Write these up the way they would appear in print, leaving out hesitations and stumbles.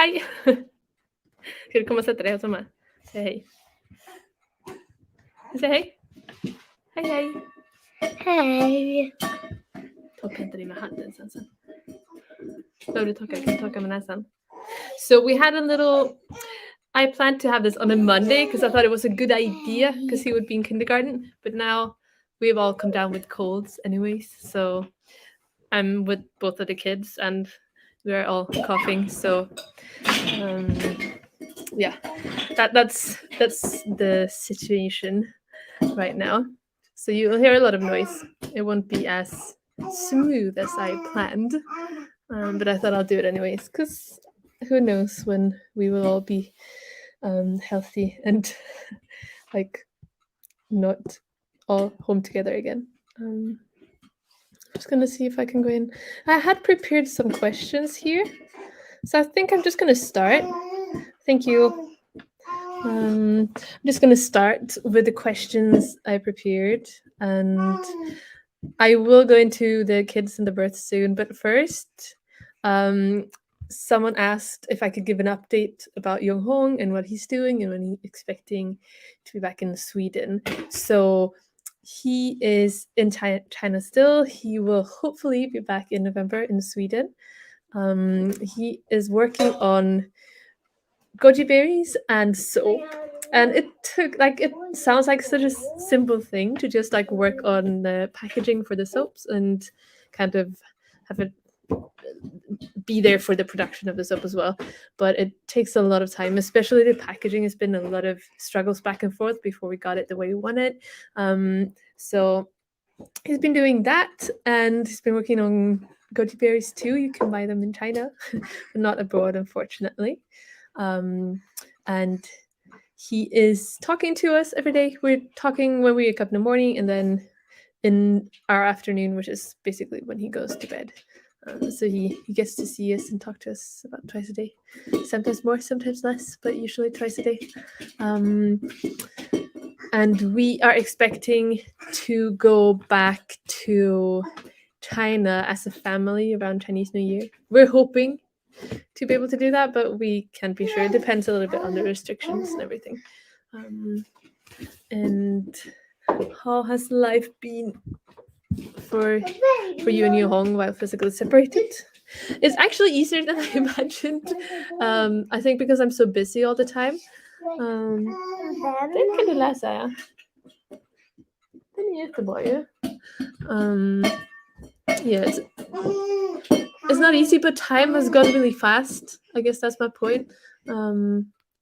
Hej! Ska du komma och sätta dig hos mamma? Säg hej. Säg hej. Hej, hej. Hej. Ta och peta dig med handen sen. Behöver du torka med näsan? So we had a little... I planned to have this on a Monday because I thought it was a good idea because he would be in kindergarten. But now we've all come down with colds anyways. So I'm with both of the kids and we're all coughing. So yeah, that's the situation right now. So you'll hear a lot of noise. It won't be as smooth as I planned. But I thought I'll do it anyways because who knows when we will all be healthy and like not all home together again. I'm just gonna see if I can go in. I had prepared some questions here, so I think I'm just gonna start. Thank you. I'm just gonna start with the questions I prepared, and I will go into the kids and the birth soon. But first, someone asked if I could give an update about Yong Hong and what he's doing and when he's expecting to be back in Sweden. So he is in China still. He will hopefully be back in November in Sweden. He is working on goji berries and soap. And it sounds like such a simple thing to just like work on the packaging for the soaps and kind of have it be there for the production of the soap as well. But it takes a lot of time, especially the packaging. Has been a lot of struggles back and forth before we got it the way we wanted. So he's been doing that, and he's been working on goji berries too. You can buy them in China, but not abroad, unfortunately. And he is talking to us every day. We're talking when we wake up in the morning and then in our afternoon, which is basically when he goes to bed. So he gets to see us and talk to us about twice a day. Sometimes more, sometimes less, but usually twice a day. And we are expecting to go back to China as a family around Chinese New Year. We're hoping to be able to do that, but we can't be sure. It depends a little bit on the restrictions and everything. And how has life been for you and Yonghong while physically separated? It's actually easier than I imagined. I think because I'm so busy all the time. Den kan du läsa, ja. Den är jättebra ju. Yeah, it's not easy, but time has gone really fast. I guess that's my point.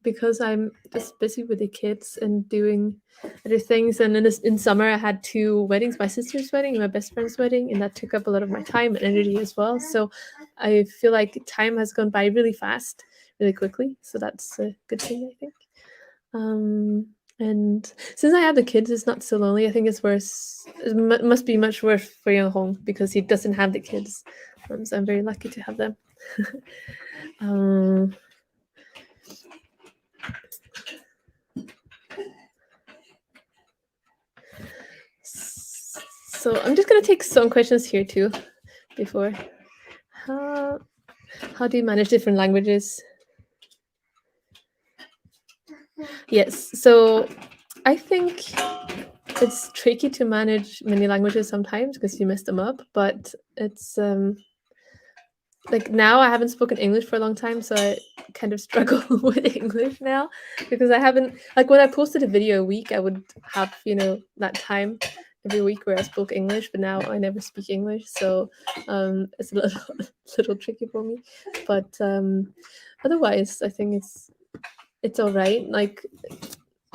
Because I'm just busy with the kids and doing other things. And in summer, I had 2 weddings, my sister's wedding and my best friend's wedding, and that took up a lot of my time and energy as well. So I feel like time has gone by really fast, really quickly. So that's a good thing, I think. And since I have the kids, it's not so lonely. I think it's worse. It must be much worse for Yong Hong because he doesn't have the kids. So I'm very lucky to have them. So I'm just gonna take some questions here too. Before, how do you manage different languages? Yes, so I think it's tricky to manage many languages sometimes because you mess them up, but it's like now I haven't spoken English for a long time, so I kind of struggle with English now because I haven't, like when I posted a video a week, I would have, that time every week where I spoke English, but now I never speak English, so it's a little tricky for me. But otherwise, I think it's all right. Like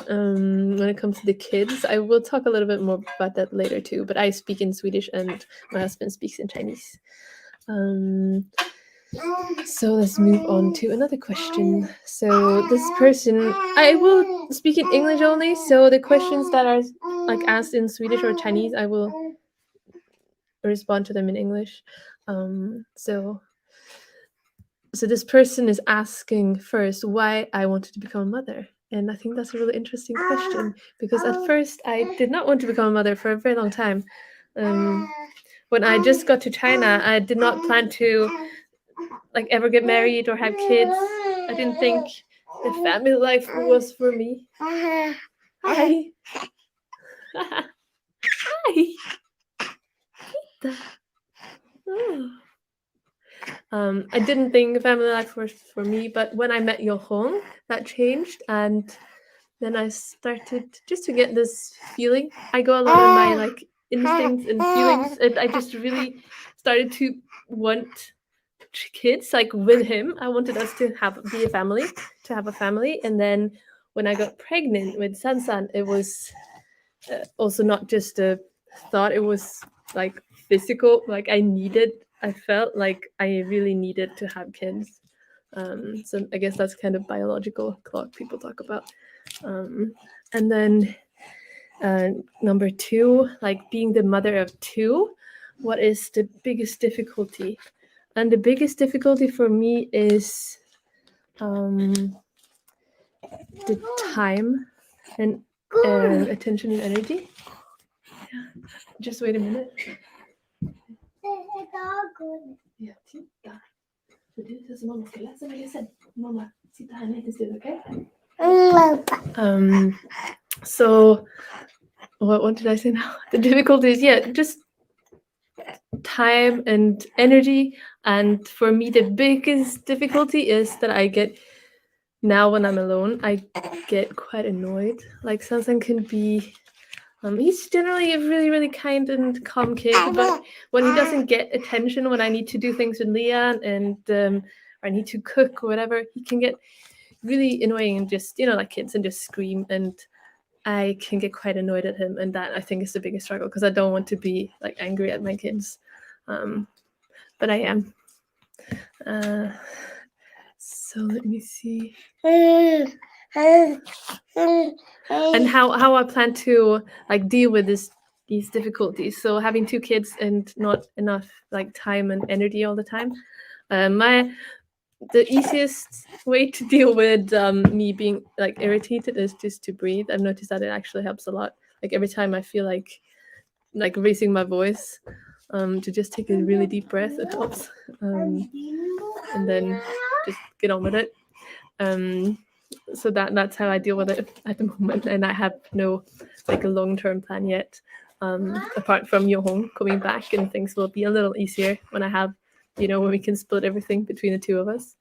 when it comes to the kids, I will talk a little bit more about that later too. But I speak in Swedish and my husband speaks in Chinese. So let's move on to another question. So this person, I will speak in English only. So the questions that are like asked in Swedish or Chinese, I will respond to them in English. So this person is asking first why I wanted to become a mother. And I think that's a really interesting question because at first I did not want to become a mother for a very long time. When I just got to China, I did not plan to like ever get married or have kids. I didn't think the family life was for me. Hi. Hi. Oh. I didn't think family life was for me, but when I met Yonghong, that changed, and then I started just to get this feeling. I go a lot in my like instincts and feelings, and I just really started to want kids. Like with him, I wanted us to have a family, and then when I got pregnant with Sansan, it was also not just a thought; it was like physical. Like I felt like I really needed to have kids. So I guess that's kind of biological clock people talk about. And then number 2, like being the mother of 2, what is the biggest difficulty? And the biggest difficulty for me is the time and attention and energy. Yeah. Just wait a minute. Ja, titta. För det är som mamma ska läsa vad jag säger. Mamma, sitta här lite stund, okay? So what did I say now? The difficulties, just time and energy. And for me, the biggest difficulty is that I get, now when I'm alone, I get quite annoyed. Like Sansan can be, he's generally a really, really kind and calm kid, but when he doesn't get attention, when I need to do things with Leah and or I need to cook or whatever, he can get really annoying and just, like kids, and just scream, and I can get quite annoyed at him, and that I think is the biggest struggle, because I don't want to be like angry at my kids, but I am. So let me see. And how I plan to like deal with these difficulties. So having 2 kids and not enough like time and energy all the time. The easiest way to deal with me being like irritated is just to breathe. I've noticed that it actually helps a lot. Like every time I feel like raising my voice, to just take a really deep breath, it helps. And then just get on with it. So that's how I deal with it at the moment, and I have no like a long-term plan yet. Apart from Yong Hong coming back, and things will be a little easier when I have, when we can split everything between the 2 of us.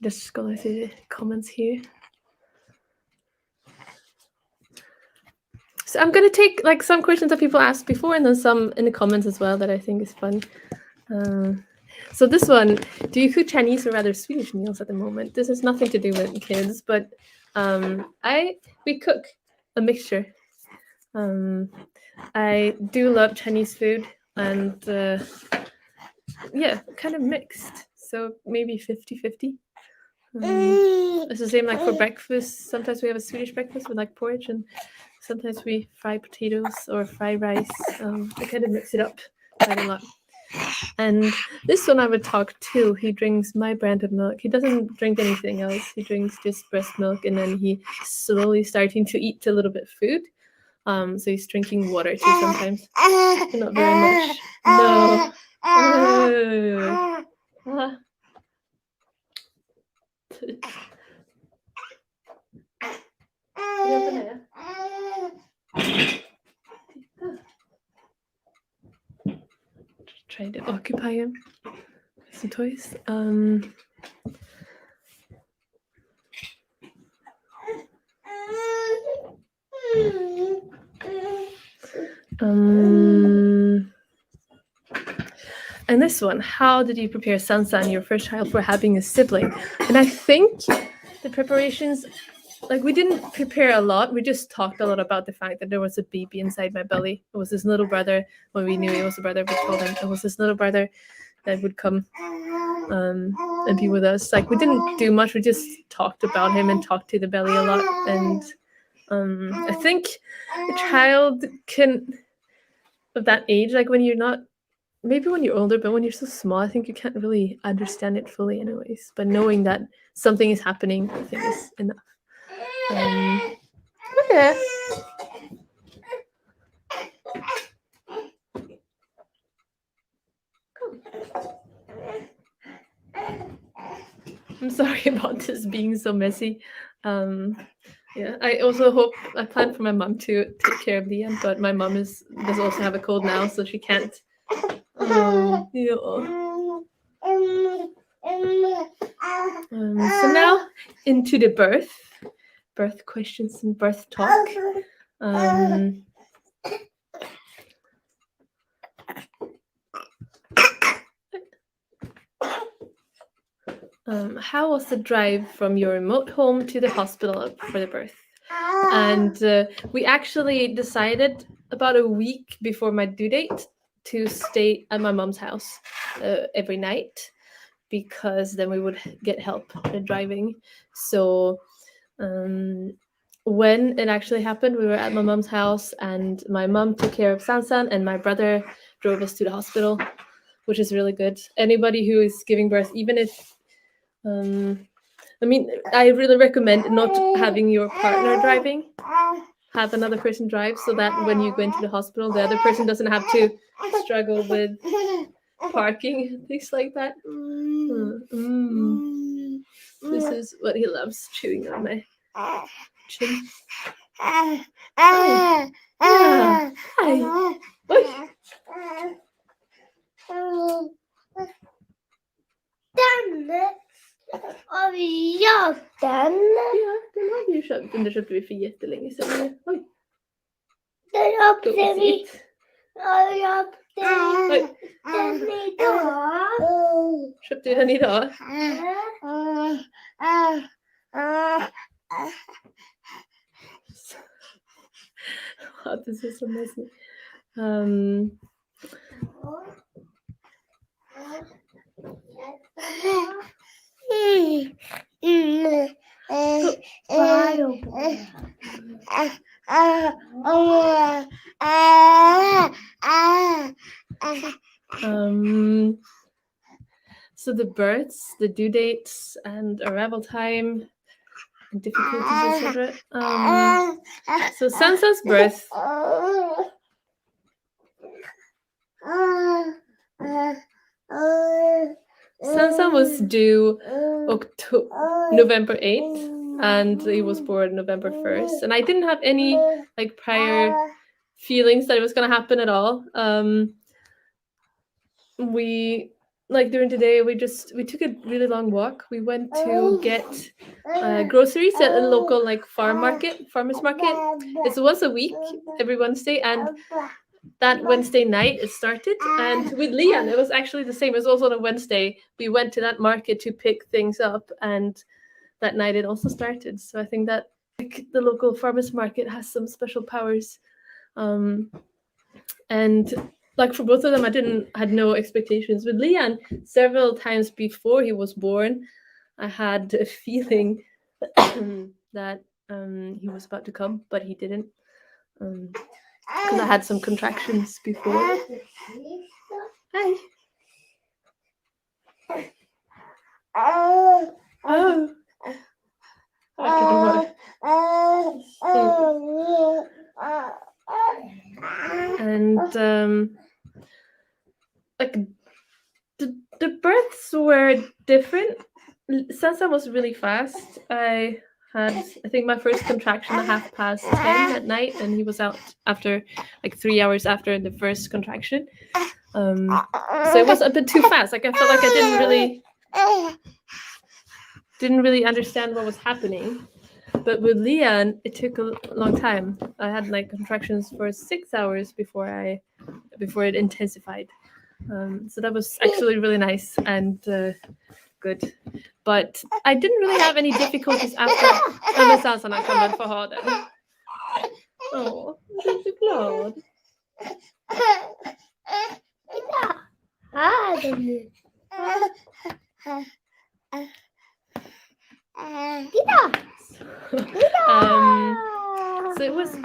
Just going through the comments here. So I'm going to take like some questions that people asked before, and then some in the comments as well that I think is fun. So this one, do you cook Chinese or rather Swedish meals at the moment? This has nothing to do with kids, but we cook a mixture. I do love Chinese food, and kind of mixed. So maybe 50-50. It's the same like for breakfast. Sometimes we have a Swedish breakfast with like porridge, and sometimes we fry potatoes or fry rice. I kind of mix it up quite a lot. And this one I would talk to. He drinks my brand of milk. He doesn't drink anything else. He drinks just breast milk, and then he slowly starting to eat a little bit of food. So he's drinking water too sometimes. Not very much. No. Trying to occupy him with some toys. And this one, how did you prepare Sansan, your first child, for having a sibling? And I think the preparations, like we didn't prepare a lot. We just talked a lot about the fact that there was a baby inside my belly. It was this little brother. When we knew he was a brother, we told him it was this little brother that would come and be with us. Like we didn't do much. We just talked about him and talked to the belly a lot. And I think a child can, of that age, like when you're not, maybe when you're older, but when you're so small, I think you can't really understand it fully anyways. But knowing that something is happening, I think is enough. Okay. sorry about this being so messy. Yeah, I plan for my mom to take care of Liam, but my mom does also have a cold now, so she can't. Yeah. So now into the birth questions and birth talk. How was the drive from your remote home to the hospital for the birth? And we actually decided about a week before my due date to stay at my mom's house every night, because then we would get help driving. So when it actually happened, we were at my mom's house, and my mom took care of Sansan, and my brother drove us to the hospital, which is really good. Anybody who is giving birth, even if I really recommend not having your partner driving. Have another person drive, so that when you go into the hospital, the other person doesn't have to struggle with parking and things like that. This is what he loves, chewing on my chin. Hi. Oi. Har vi köpt den? Ja, den har vi ju köpt. Den köpte vi för jättelänge sedan. Oj. Den köpte vi. Jag köpte den idag. Köpte vi den idag? Wow, this is so messy. So the births, the due dates, and arrival time, and difficulties, etc. So Sansa's birth. Sansa was due November 8th, and he was born November 1st. And I didn't have any prior feelings that it was going to happen at all. We during the day we took a really long walk. We went to get groceries at a local farmers market. It's once a week, every Wednesday, and that Wednesday night it started. And with Leon it was actually the same. It was also on a Wednesday. We went to that market to pick things up, and that night it also started. So I think that the local farmers market has some special powers. And for both of them, I had no expectations. With Leon, several times before he was born, I had a feeling that he was about to come, but he didn't. Because I had some contractions before. Hi. Oh. And the births were different. Sansa was really fast. I think my first contraction at 10:30 at night, and he was out after 3 hours after the first contraction. So it was a bit too fast. I felt like I didn't really understand what was happening. But with Leon, it took a long time. I had contractions for 6 hours before it intensified. So that was actually really nice and good. But I didn't really have any difficulties after. Men Sansan kan väl få ha den. Åh, jag är så glad. So it was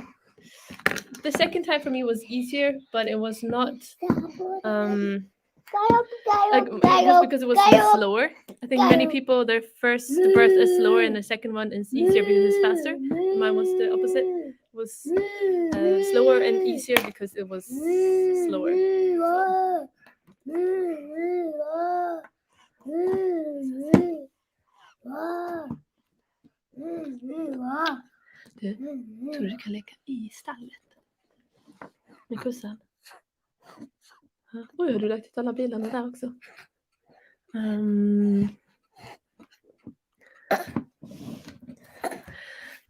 the second time for me was easier, but it was not it was because it was slower. I think many people their first birth is slower and the second one is easier because it's faster. Mine was the opposite. It was slower and easier because it was slower. Du, tror du kan leka i stallet? Med kossan? Ja. Oj, har du lagt ut alla bilarna där också?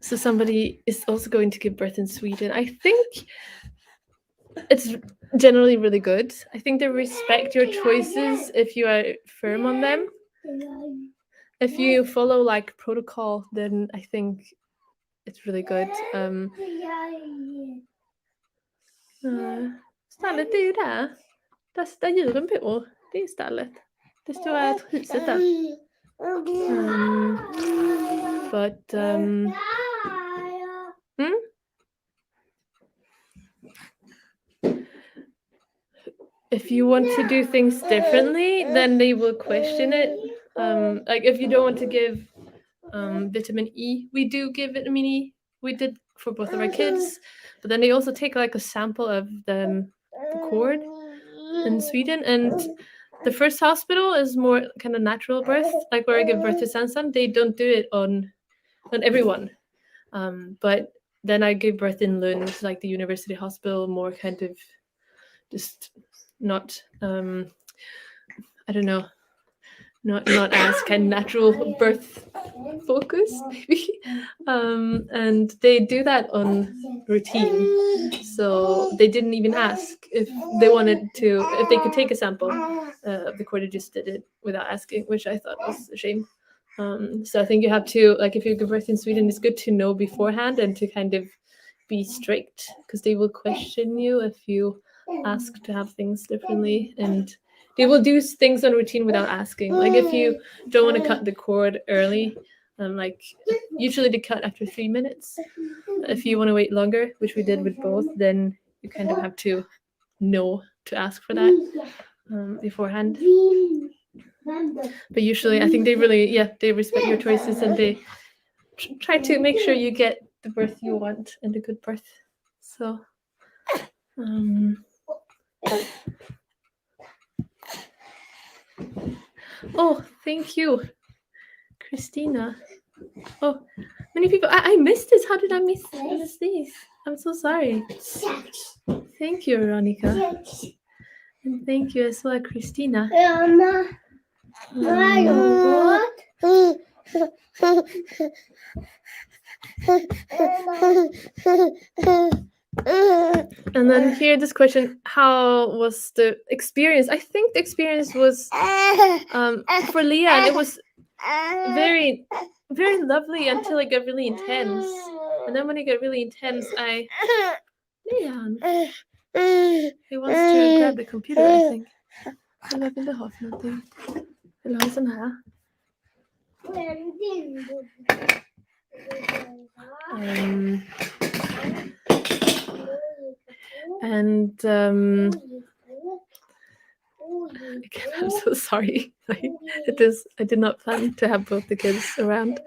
So somebody is also going to give birth in Sweden. I think it's generally really good. I think they respect your choices if you are firm on them. If you follow like protocol, then I think it's really good. Stallet är ju där. Där djuren bor. Det är stallet. Det stora huset där. If you want to do things differently, then they will question it. Like if you don't want to give vitamin E, we do give vitamin E. We did for both of our kids, but then they also take like a sample of the cord in Sweden, and the first hospital is more kind of natural birth, like where I give birth to Sansan. They don't do it on everyone, but then I gave birth in Lund, like the university hospital, more kind of just not I don't know, not as kind of natural birth focus maybe, and they do that on routine, so they didn't even ask if they wanted to, if they could take a sample of the cord. They just did it without asking, which I thought was a shame. So I think you have to, like, if you give birth in Sweden, it's good to know beforehand and to kind of be strict, because they will question you if you ask to have things differently, and they will do things on routine without asking. Like if you don't want to cut the cord early, like usually they cut after 3 minutes. If you want to wait longer, which we did with both, then you kind of have to know to ask for that beforehand. But usually I think they really, they respect your choices, and they try to make sure you get the birth you want and a good birth. So oh, thank you, Christina. Oh, many people. I missed this. How did I miss these? I'm so sorry. Thank you, Veronica. And thank you as well, Christina. And then here, this question: how was the experience? I think the experience was for Leah, it was very, very lovely until it got really intense. And then when it got really intense, Leon, he wants to grab the computer, I think. Eller vill du ha för någonting? Vill du ha en sån här? And again, I'm so sorry. I did not plan to have both the kids around.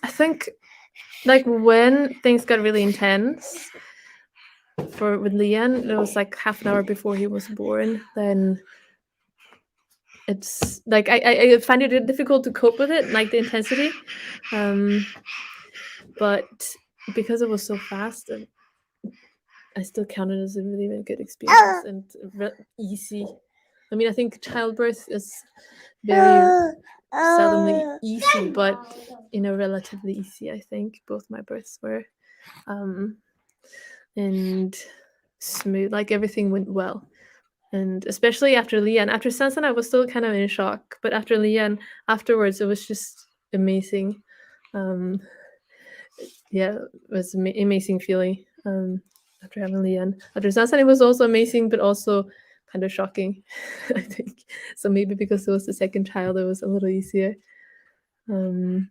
I think, like, when things got really intense with Leon, it was like half an hour before he was born. Then it's like I find it difficult to cope with it, like the intensity. But because it was so fast, I still count it as a really, really good experience and easy. I mean, I think childbirth is very seldomly easy, but relatively easy. I think both my births were, and smooth. Like everything went well, and especially after Leanne. After Sansan, I was still kind of in shock, but after Leanne, afterwards, it was just amazing. It was an amazing feeling. After having Leanne. After Sansan, it was also amazing, but also kind of shocking, I think. So maybe because it was the second child, it was a little easier. And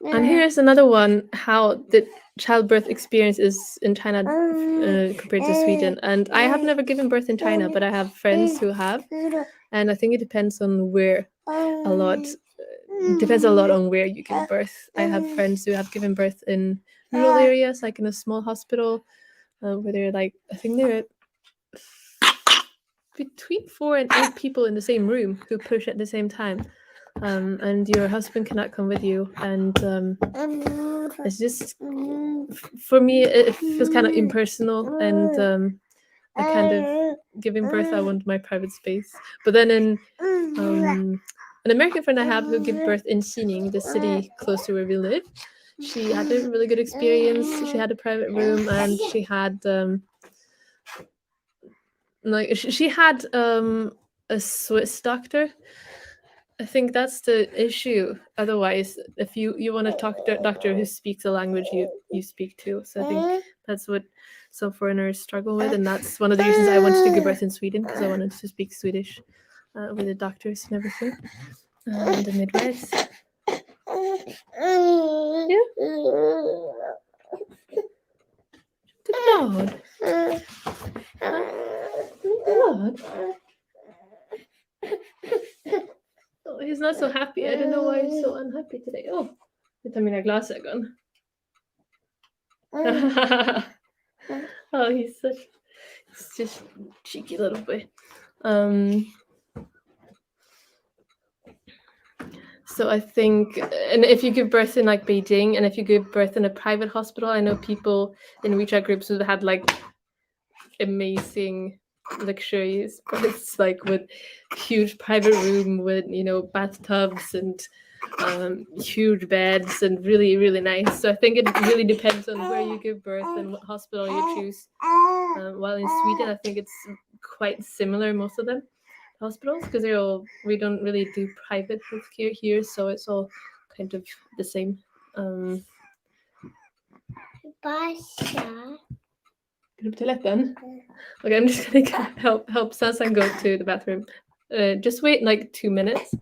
here's another one, how the childbirth experience is in China compared to Sweden. And I have never given birth in China, but I have friends who have. And I think it depends on where a lot. Depends a lot on where you give birth. I have friends who have given birth in rural areas, like in a small hospital, where they're like, I think they're between 4 and 8 people in the same room who push at the same time. And your husband cannot come with you, and it's just, for me, it feels kind of impersonal, and I kind of, giving birth, I want my private space. But then an American friend I have who gave birth in Xining, the city close to where we live, she had a really good experience. She had a private room, and she had a Swiss doctor. I think that's the issue. Otherwise, if you want to talk to a doctor who speaks a language you speak to, so I think that's what some foreigners struggle with, and that's one of the reasons I wanted to give birth in Sweden, because I wanted to speak Swedish with the doctors and everything, and the midwives. Ja. Du är glad. Du är glad. Oh, he's not so happy. I don't know why he's so unhappy today. Oh, jag tar mina glasögon. Oh, he's just cheeky little boy. So I think, and if you give birth in like Beijing, and if you give birth in a private hospital, I know people in WeChat groups who had like amazing luxuries births, like with huge private room with, you know, bathtubs and huge beds and really, really nice. So I think it really depends on where you give birth and what hospital you choose. While in Sweden, I think it's quite similar, most of them hospitals, because we don't really do private healthcare here, so it's all kind of the same. Basha. Up to toiletten? Okay, I'm just gonna help Sansan go to the bathroom. Just wait like 2 minutes.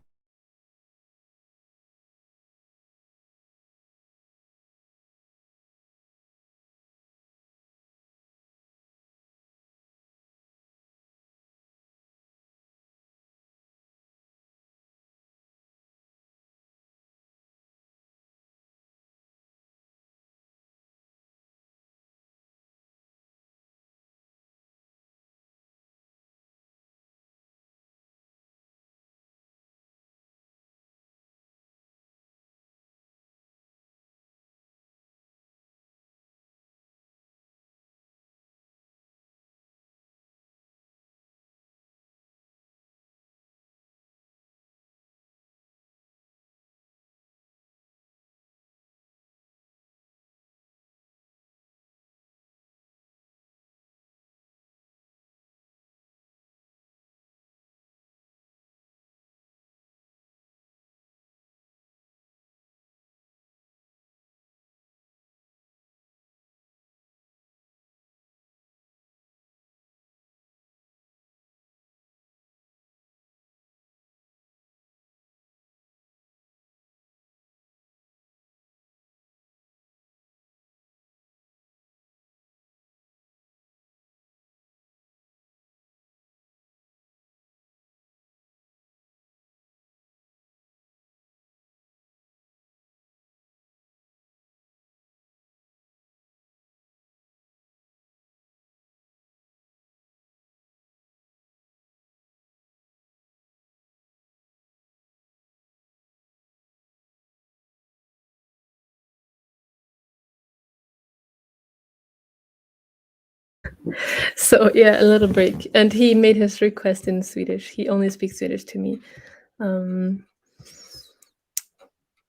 So yeah, a little break, and he made his request in Swedish. He only speaks Swedish to me.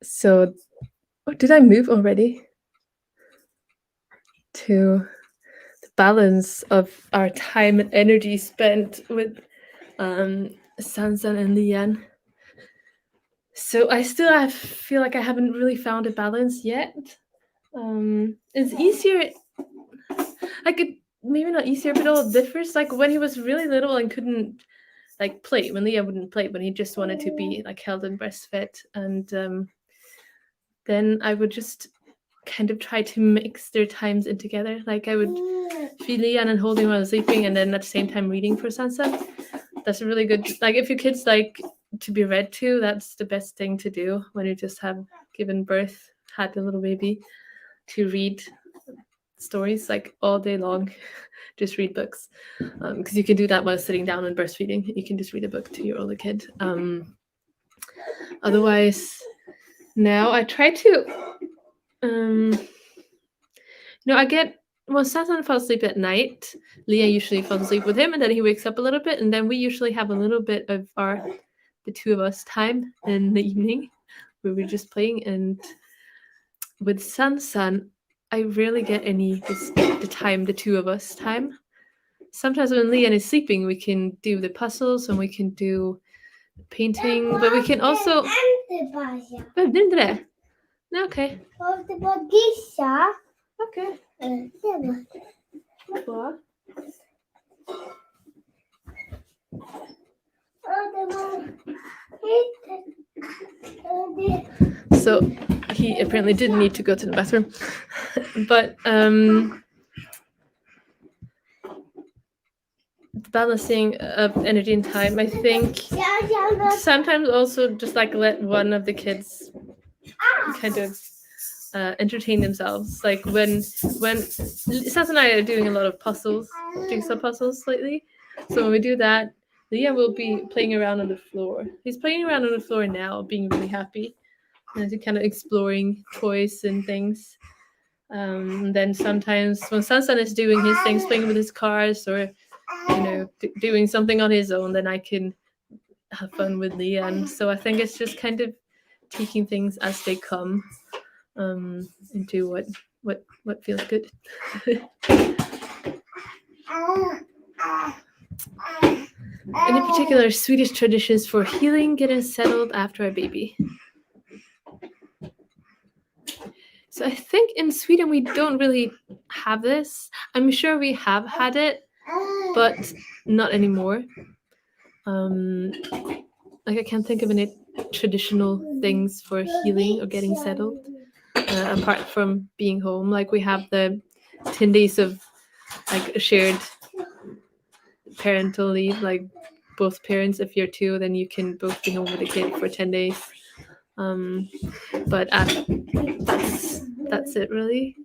So, did I move already to the balance of our time and energy spent with Sansan and Lian? So I feel like I haven't really found a balance yet. It's easier. I could, maybe not easier, but it all differs. Like when he was really little and couldn't like play, when Lian wouldn't play, when he just wanted to be like held and breastfed, and then I would just kind of try to mix their times in together. Like I would feed Lian and hold him while sleeping, and then at the same time reading for Sansan. That's a really good, like if your kids like to be read to, that's the best thing to do when you just have given birth, had a little baby, to read stories like all day long. Just read books, because you can do that while sitting down and breastfeeding. You can just read a book to your older kid. Otherwise, now I try to, I get when Sansan falls asleep at night. Leah usually falls asleep with him, and then he wakes up a little bit, and then we usually have a little bit of the two of us time in the evening, where we're just playing. And with Sansan, I rarely get the two of us time. Sometimes when Leanne is sleeping, we can do the puzzles and we can do painting, but we can also. Behövde inte det? Nej, okej. Okej. Bra. So he apparently didn't need to go to the bathroom, but balancing of energy and time, I think sometimes also just like let one of the kids kind of entertain themselves. Like when Saz and I are doing a lot of jigsaw puzzles lately, so when we do that, Leah will be playing around on the floor. He's playing around on the floor now, being really happy, and kind of exploring toys and things. Then sometimes when Sansan is doing his things, playing with his cars or doing something on his own, then I can have fun with Leah. And so I think it's just kind of taking things as they come, and do what feels good. Any particular Swedish traditions for healing, getting settled after a baby? So I think in Sweden we don't really have this. I'm sure we have had it, but not anymore. Like I can't think of any traditional things for healing or getting settled, apart from being home. Like we have the 10 days of like a shared parental leave, like both parents. If you're two, then you can both be home with the kid for 10 days. But that's it really.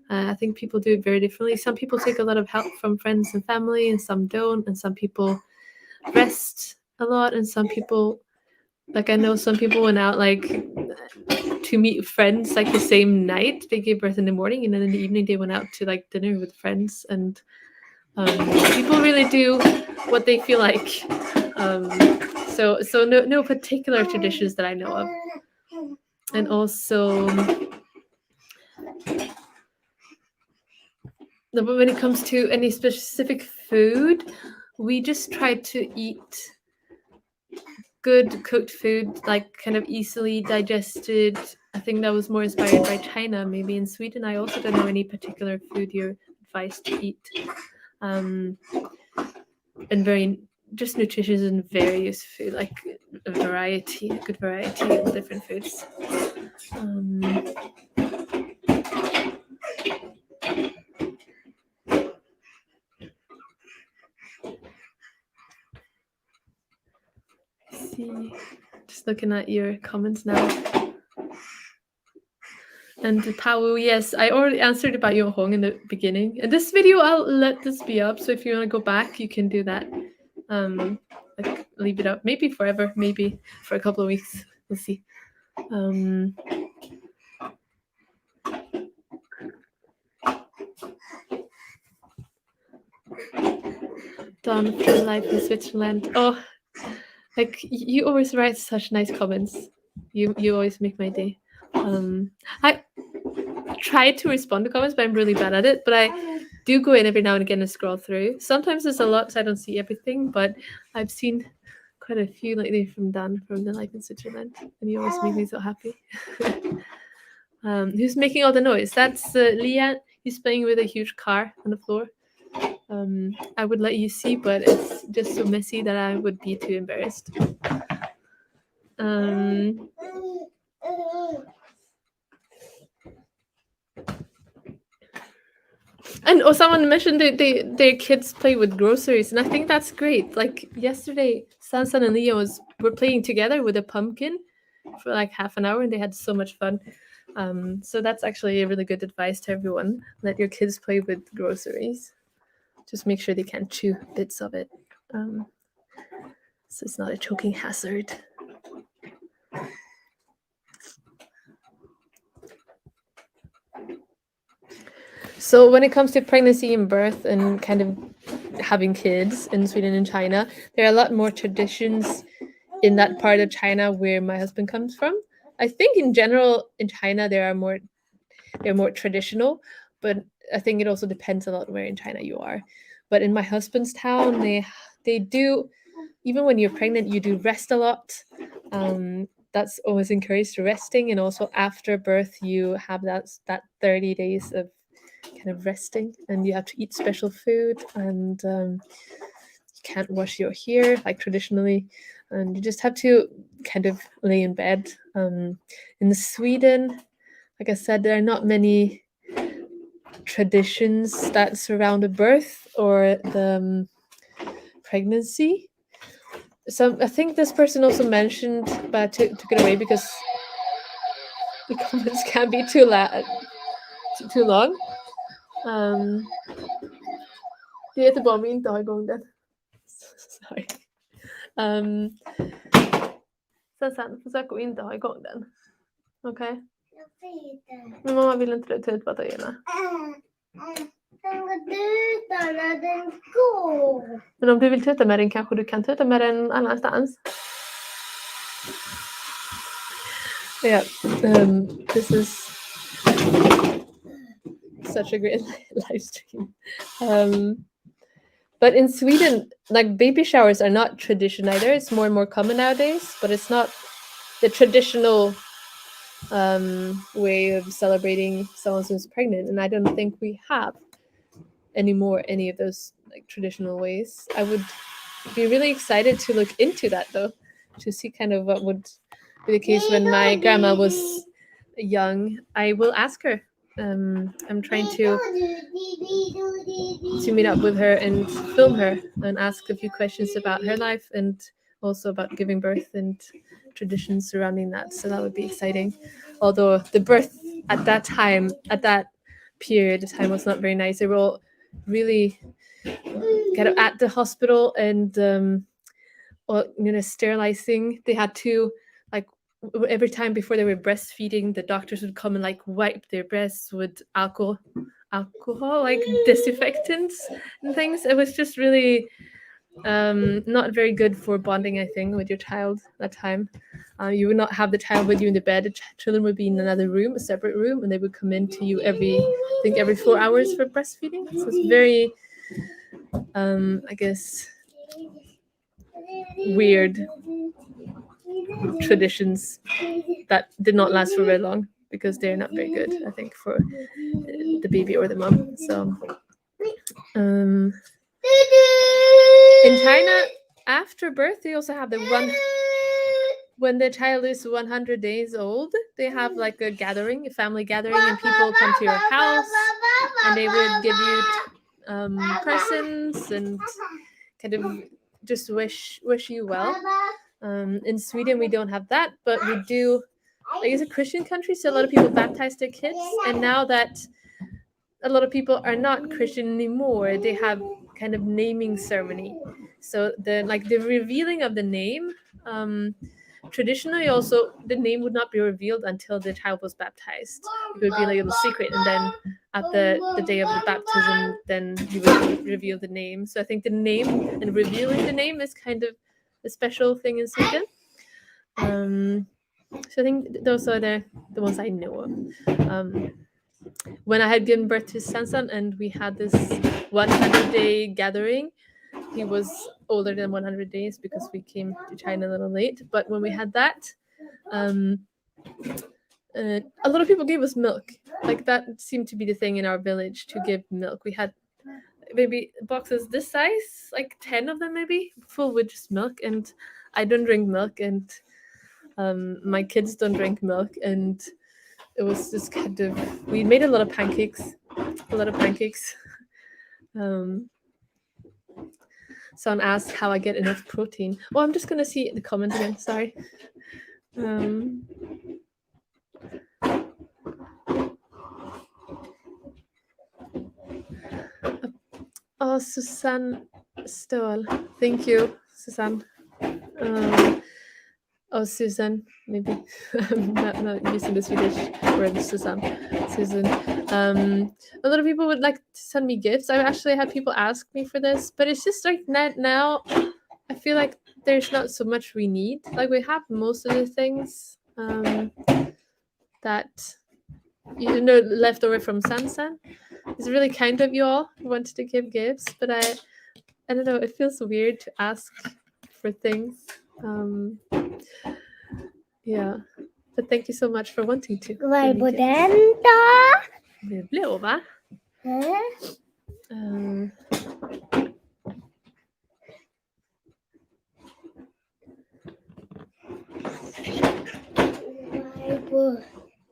I think people do it very differently. Some people take a lot of help from friends and family, and some don't. And some people rest a lot, and some people, like I know some people went out like to meet friends like the same night. They gave birth in the morning, and then in the evening they went out to like dinner with friends. And people really do what they feel like. So no particular traditions that I know of. And also, when it comes to any specific food, we just try to eat good cooked food, like kind of easily digested. I think that was more inspired by China. Maybe in Sweden, I also don't know any particular food you're advised to eat. And very just nutritious and various food, like a good variety of different foods. See, just looking at your comments now. And Pao, yes, I already answered about Yong Hong in the beginning. In this video, I'll let this be up. So if you want to go back, you can do that. Like leave it up, maybe forever, maybe for a couple of weeks. We'll see. Done for life in Switzerland. Oh, like you always write such nice comments. You always make my day. I try to respond to comments, but I'm really bad at it. But I do go in every now and again and scroll through. Sometimes there's a lot, so I don't see everything. But I've seen quite a few lately from Dan from the Life in Switzerland, and you always make me so happy. Who's making all the noise? That's Leah. He's playing with a huge car on the floor. I would let you see, but it's just so messy that I would be too embarrassed. And someone mentioned their kids play with groceries, and I think that's great. Like yesterday, Sansan and Leah were playing together with a pumpkin for like half an hour, and they had so much fun. So that's actually a really good advice to everyone. Let your kids play with groceries. Just make sure they can't chew bits of it. So it's not a choking hazard. So when it comes to pregnancy and birth and kind of having kids in Sweden and China, there are a lot more traditions in that part of China where my husband comes from. I think in general in China they're more traditional, but I think it also depends a lot where in China you are. But in my husband's town, they do, even when you're pregnant, you do rest a lot. That's always encouraged, resting, and also after birth you have that 30 days of kind of resting, and you have to eat special food, and you can't wash your hair like traditionally, and you just have to kind of lay in bed. In Sweden, like I said, there are not many traditions that surround a birth or the pregnancy. So I think this person also mentioned, but I took it away because the comments can be too long. Det är inte bara om vi inte har igång den. Sorry. Sen försök att inte ha igång den. Okej? Okay? Men mamma vill inte ta ut batterierna. Den går. Men om du vill tuta med den kanske du kan tuta med den annanstans. Yeah, this is such a great live stream. But in Sweden, like baby showers are not tradition either. It's more and more common nowadays, but it's not the traditional way of celebrating someone who's pregnant. And I don't think we have anymore any of those like traditional ways. I would be really excited to look into that though, to see kind of what would be the case when my grandma was young. I will ask her. I'm trying to meet up with her and film her and ask a few questions about her life and also about giving birth and traditions surrounding that. So that would be exciting. Although the birth at that time, at that period of time, was not very nice. They were all really kind of at the hospital and sterilizing. They had to like every time before they were breastfeeding, the doctors would come and like wipe their breasts with alcohol like disinfectants and things. It was just really not very good for bonding, I think, with your child that time. You would not have the child with you in the bed. The children would be in another room, a separate room, and they would come in to you every 4 hours for breastfeeding. So it's very I guess weird traditions that did not last for very long because they're not very good, I think, for the baby or the mom. So in China, after birth, they also have when the child is 100 days old, they have like a family gathering, and people come to your house and they would give you presents and kind of just wish you well. In Sweden, we don't have that, but we do. Like, it's a Christian country, so a lot of people baptize their kids. And now that a lot of people are not Christian anymore, they have kind of naming ceremony. So the revealing of the name. Traditionally, also the name would not be revealed until the child was baptized. It would be like a little secret, and then at the day of the baptism, then you would reveal the name. So I think the name and revealing the name is kind of a special thing in Sweden. So I think those are the ones I know of. When I had given birth to Sansan and we had this 100-day gathering, he was older than 100 days because we came to China a little late. But when we had that, a lot of people gave us milk. Like, that seemed to be the thing in our village, to give milk. We had maybe boxes this size, like 10 of them maybe, full with just milk. And I don't drink milk, and my kids don't drink milk. And it was just kind of, we made a lot of pancakes. Someone asked how I get enough protein. Oh, I'm just going to see the comment again. Sorry. Oh, Suzanne Stahl. Thank you, Suzanne. Oh, Susan, maybe. I'm not using the Swedish word Susan. Susan. A lot of people would like to send me gifts. I've actually had people ask me for this, but it's just like now I feel like there's not so much we need. Like we have most of the things that you know left over from Sansan. It's really kind of you all who wanted to give gifts, but I don't know, it feels weird to ask for things. Yeah. But thank you so much for wanting to. Vad är give på me gifts. den då? Det är blå, va? Hä? Um, Vad är på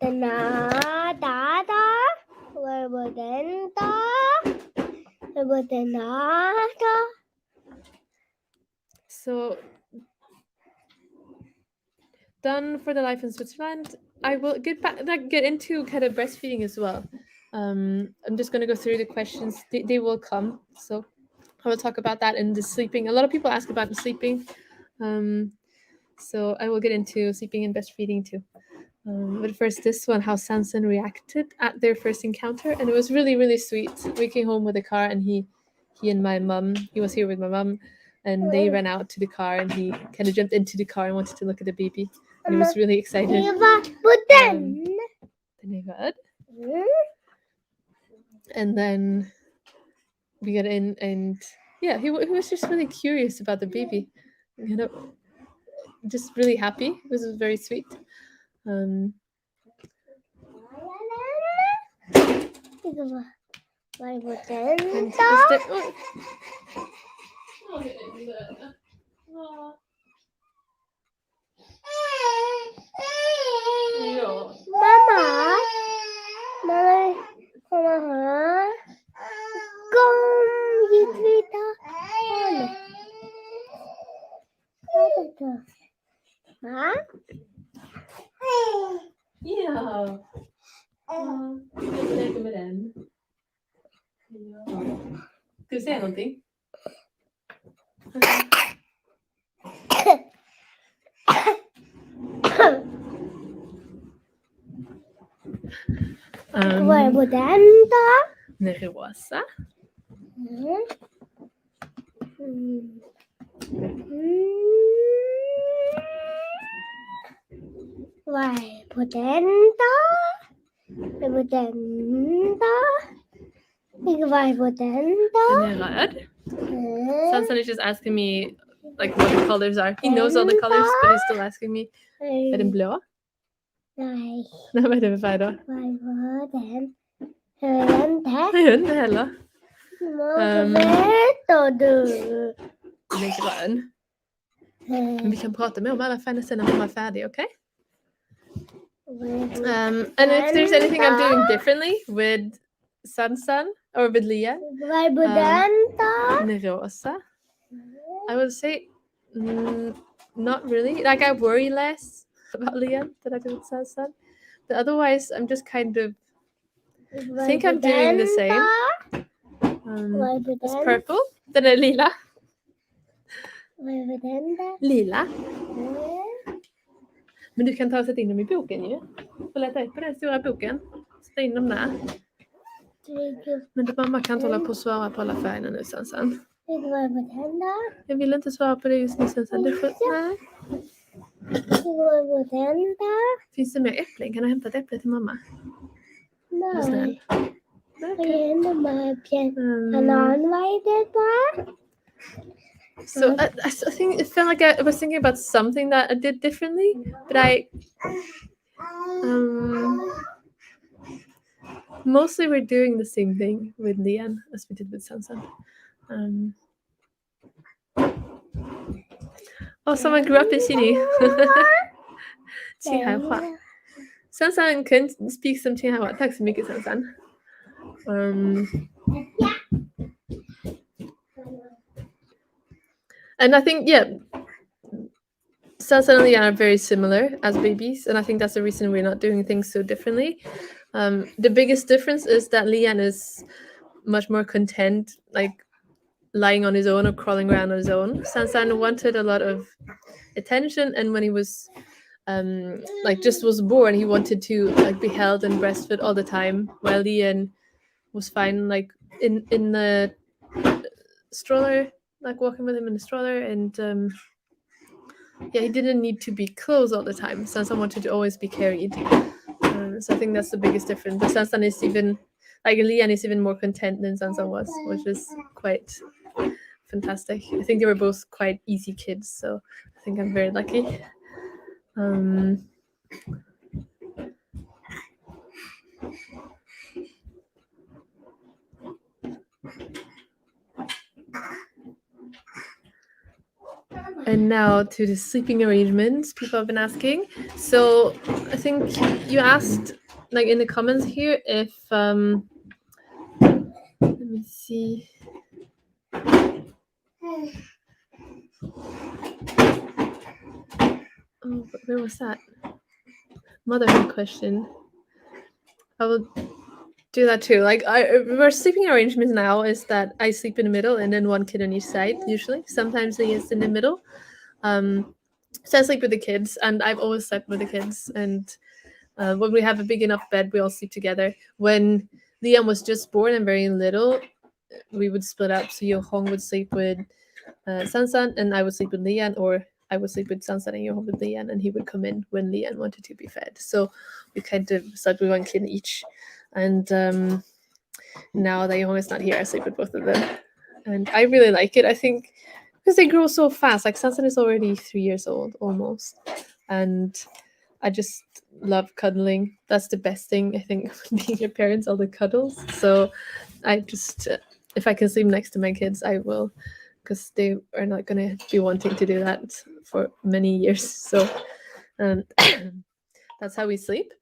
den här då? Vad är på den då? Vad är på den här då? so done for the life in Switzerland. I will get into kind of breastfeeding as well. I'm just going to go through the questions. They will come. So I will talk about that and the sleeping. A lot of people ask about the sleeping. So I will get into sleeping and breastfeeding too. But first, this one, how Sansan reacted at their first encounter, and it was really, really sweet. We came home with a car, and he and my mum, he was here with my mum, and they ran out to the car, and he kind of jumped into the car and wanted to look at the baby, and he was really excited. Det var på den. Den är röd. Mm. And then we got in, and yeah, he was just really curious about the baby, you know, just really happy. It was very sweet. Vad är på den And då? just it, ja. Mamma. Mamma. Komma här. Kom hit Vita. Vad är det då? Va? Ja. Jag leker med den. Ja. Ska du säga någonting? Vad är på den då? Den är rosa. Mm. Mm. Vad är på den då? Vad är på den då? Vad är på den då? Den är röd. Mm. Sansan is just asking me like what the colors are. He knows all the colors, but he's still asking me. Är den blå? Nej, Nej, vad är det för färg då? vad är på den? Jag vet inte. Jag vet inte heller. Vad vet du? Den är grön. Men vi kan prata mer om alla färger sen när mamma är färdig, okej? And if there's anything I'm doing differently with Sansan or with Leah, Vad är på den då? den är rosa. I would say not really. Like I worry less about Leah than I do with Sansan. But otherwise, I'm just kind of think I'm doing the same. Vad är på It's den? purple. Den är lila. Vad är på den då? Lila. Men du kan ta och sätta in dem i boken ju. Och leta upp på den stora boken. Sätta in dem där. Men mamma kan inte hålla på och svara på alla färgerna nu sen. Vad är på den då? Jag vill inte svara på det just nu sen. Nej. Vad är på den då? Finns det mer äpplen? Kan du hämta ett äpple till mamma? Var Nej. snäll. Vad är det med äpplen? Um, Banan, vad är det på? so I think it felt like I was thinking about something that I did differently, but mostly we're doing the same thing with Lian as we did with Sansan. Oh, someone grew up in Sydney. Qinghai. Sansan can speak some Qinghai. Tack så mycket, Sansan. And I think, Sansan and Lian are very similar as babies, and I think that's the reason we're not doing things so differently. The biggest difference is that Lian is much more content, like lying on his own or crawling around on his own. Sansan wanted a lot of attention, and when he was like just was born, he wanted to like be held and breastfed all the time, while Lian was fine like in the stroller, like walking with him in the stroller, and yeah, he didn't need to be close all the time. Sansan wanted to always be carried. So I think that's the biggest difference. But Sansan is even like Lian is even more content than Sansan was, which is quite fantastic. I think they were both quite easy kids, so I think I'm very lucky. And now to the sleeping arrangements people have been asking. So I think you asked like in the comments here if let me see. Oh, where was that? Motherhood question. I will do that too. Like our sleeping arrangements now is that I sleep in the middle and then one kid on each side usually. Sometimes he is in the middle. So I sleep with the kids, and I've always slept with the kids. And when we have a big enough bed, we all sleep together. When Liam was just born and very little, we would split up. So Yonghong would sleep with Sansan, and I would sleep with Lian, or I would sleep with Sansan and Yonghong with Lian, and he would come in when Lian wanted to be fed. So we kind of slept with one kid each. And now that Yonghong is not here, I sleep with both of them. And I really like it. I think because they grow so fast. Like Sansan is already 3 years old almost, and I just love cuddling. That's the best thing I think being a parent, all the cuddles. So I just if I can sleep next to my kids, I will, because they are not gonna be wanting to do that for many years. So that's how we sleep.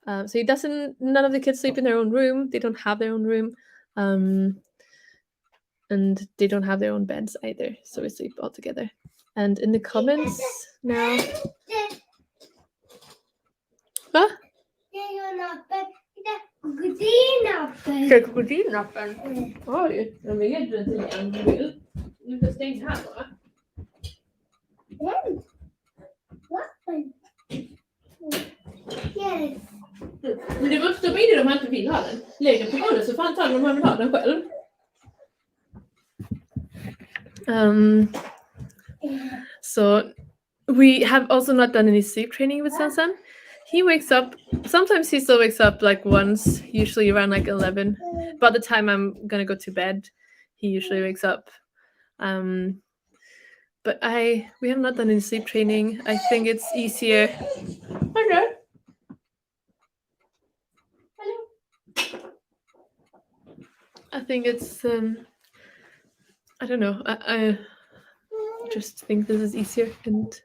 So he doesn't. None of the kids sleep in their own room. They don't have their own room. And they don't have their own beds either, so we sleep all together. And in the comments now, va? Ska jag gå din nappen? Oj, de är helt runt igen. Du får stänga här bara. Yes. Men det måste stoppa in i de här inte vill ha den. Lägg den på golvet så fan tar de vill ha den själv. So we have also not done any sleep training with Sansan. He wakes up, sometimes he still wakes up like once, usually around like 11. By the time I'm gonna go to bed, he usually wakes up. But we have not done any sleep training. I think it's easier. Hello. I think it's I don't know. I just think this is easier and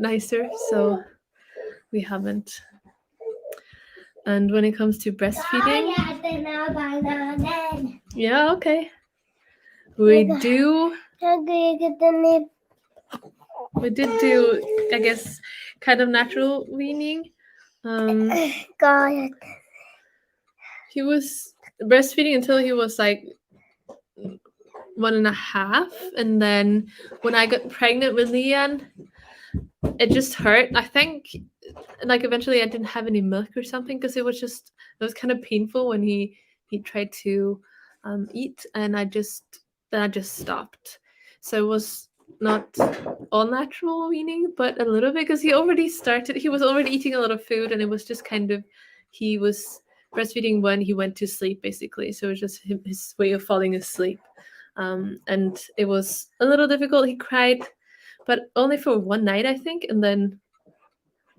nicer, so we haven't. And when it comes to breastfeeding, yeah, okay. We did do, I guess, kind of natural weaning. He was breastfeeding until he was like 1.5, and then when I got pregnant with Lian, it just hurt. I think like eventually I didn't have any milk or something, because it was kind of painful when he tried to eat, and I just stopped. So it was not all natural weaning, but a little bit, because he was already eating a lot of food, and it was just kind of, he was breastfeeding when he went to sleep basically, so it was just his way of falling asleep. And it was a little difficult. He cried, but only for one night, I think, and then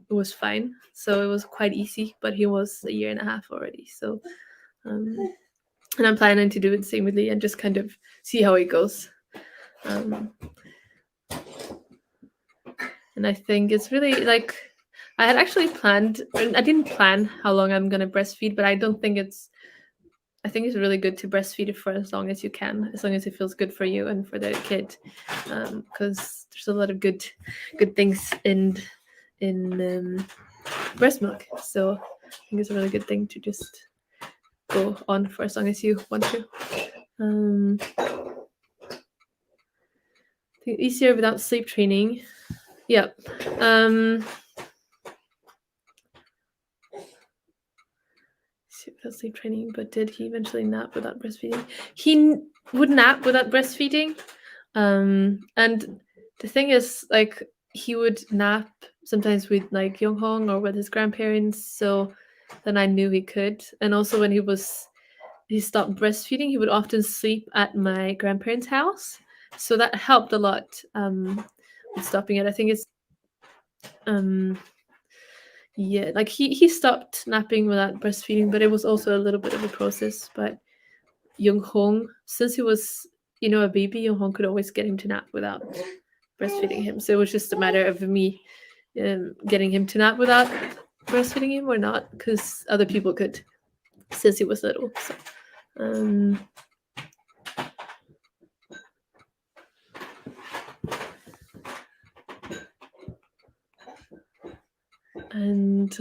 it was fine. So it was quite easy, but he was 1.5 years already. So, and I'm planning to do it the same with Lee and just kind of see how it goes. And I think it's really like, I had actually planned, I didn't plan how long I'm going to breastfeed, but I think it's really good to breastfeed it for as long as you can, as long as it feels good for you and for the kid, because there's a lot of good things in breast milk. So I think it's a really good thing to just go on for as long as you want to. I think easier without sleep training. Yep. Without sleep training, but did he eventually nap without breastfeeding? He would nap without breastfeeding. And the thing is, like, he would nap sometimes with like Yong Hong or with his grandparents. So then I knew he could. And also when he stopped breastfeeding, he would often sleep at my grandparents' house. So that helped a lot with stopping it. I think it's yeah, like he stopped napping without breastfeeding, but it was also a little bit of a process. But Yonghong, since he was, a baby, Yonghong could always get him to nap without breastfeeding him. So it was just a matter of me getting him to nap without breastfeeding him or not, because other people could, since he was little. So, and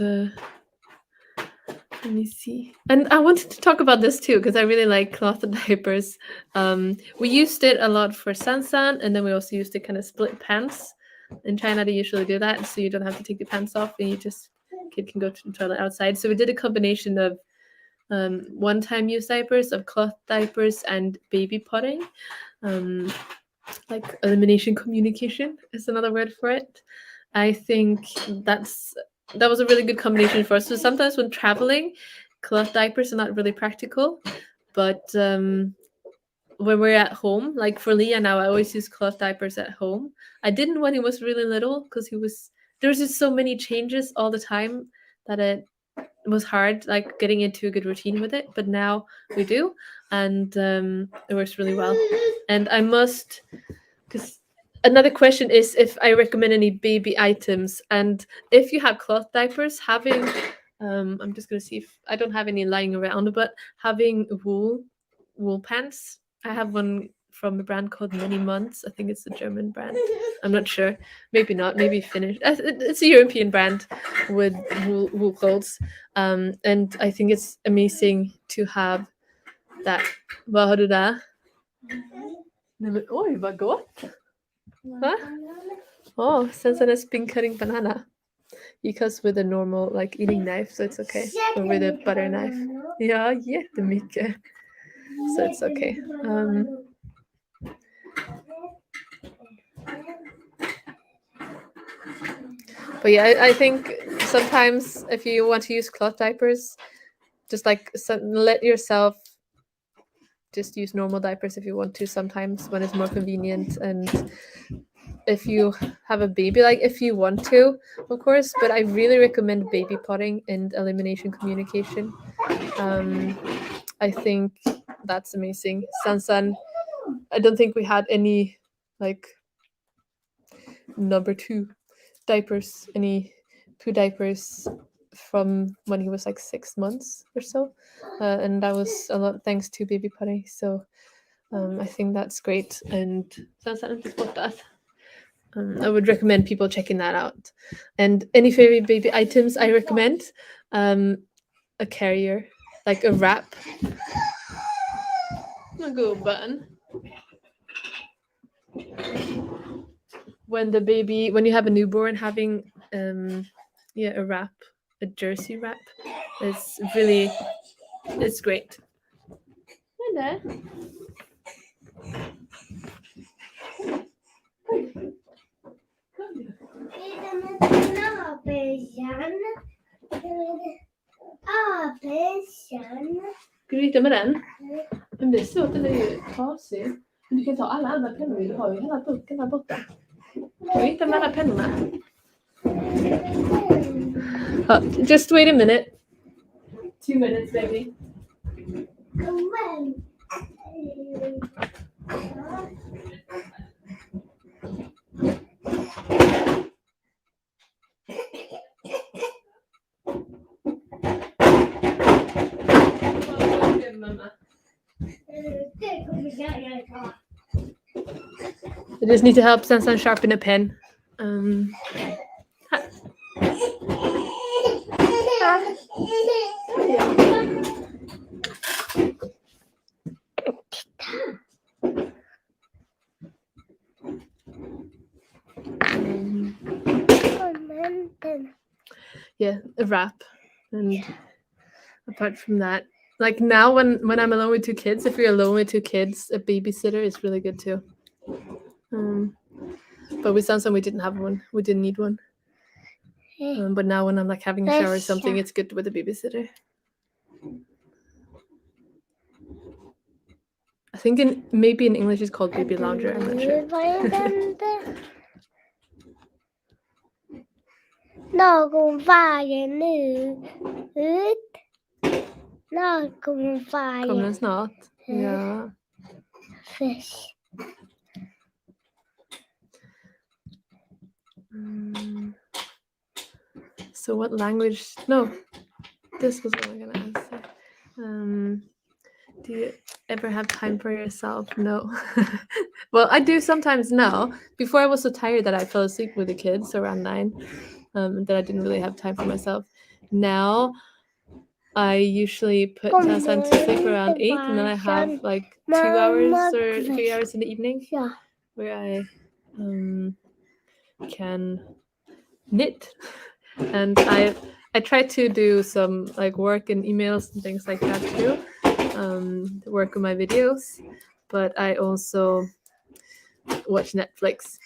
let me see. And I wanted to talk about this too, because I really like cloth diapers. We used it a lot for Sansan, and then we also used to kind of split pants. In China, they usually do that, so you don't have to take the pants off, and kid can go to the toilet outside. So we did a combination of one-time use diapers, of cloth diapers, and baby potting. Like elimination communication is another word for it. I think that was a really good combination for us. So sometimes when traveling, cloth diapers are not really practical, but when we're at home, like for Leah now, I always use cloth diapers at home. I didn't when he was really little because there was just so many changes all the time that it was hard, like getting into a good routine with it. But now we do, and it works really well. And I must, because another question is if I recommend any baby items, and if you have cloth diapers, having I'm just gonna see if I don't have any lying around, but having wool pants. I have one from a brand called Many Months. I think it's a German brand. I'm not sure. Maybe not. Maybe Finnish. It's a European brand with wool clothes. And I think it's amazing to have that. Vad har du där? Nej men oj, vad gott! Va? Oh, Sansan has been cutting banana. Because with a normal like eating knife, so it's okay. Or with a butter knife. Ja, jättemycket. So it's okay. But yeah, I think sometimes if you want to use cloth diapers, just like let yourself just use normal diapers if you want to sometimes when it's more convenient. And if you have a baby, like if you want to, of course, but I really recommend baby potting and elimination communication. I think that's amazing. Sansan, I don't think we had any like number 2 diapers, any poo diapers from when he was like 6 months or so, and that was a lot thanks to baby potty. So I think that's great, and I would recommend people checking that out. And any favorite baby items I recommend, a carrier, like a wrap. Gubben. When you have a newborn, having a wrap, a jersey wrap, it's great. Hello. Ska du rita med den? Men det är så att den är ju trasig. Men du kan ta alla andra pennor, du har ju hela burken där borta. Ska du rita med alla pennorna? Just wait a minute. 2 minutes, baby. I just need to help Sansan sharpen a pen. a wrap. And apart from that, like now when I'm alone with 2 kids, if you're alone with 2 kids, a babysitter is really good too. But with Sansan, we didn't have one. We didn't need one. But now when I'm like having a shower or something, it's good with a babysitter. I think maybe in English it's called baby lounger. I'm not sure. Någon varje nu ut. Någon varje Kommer den snart? Ja. fisk. So what language? No, this was what I'm gonna answer. Do you ever have time for yourself? No. Well, I do sometimes now. Before I was so tired that I fell asleep with the kids around 9, that I didn't really have time for myself. Now, I usually put Sansan to sleep around 8, and then I have like 2 hours or 3 hours in the evening where I can knit. And I try to do some like work and emails and things like that too, work on my videos, but I also watch Netflix.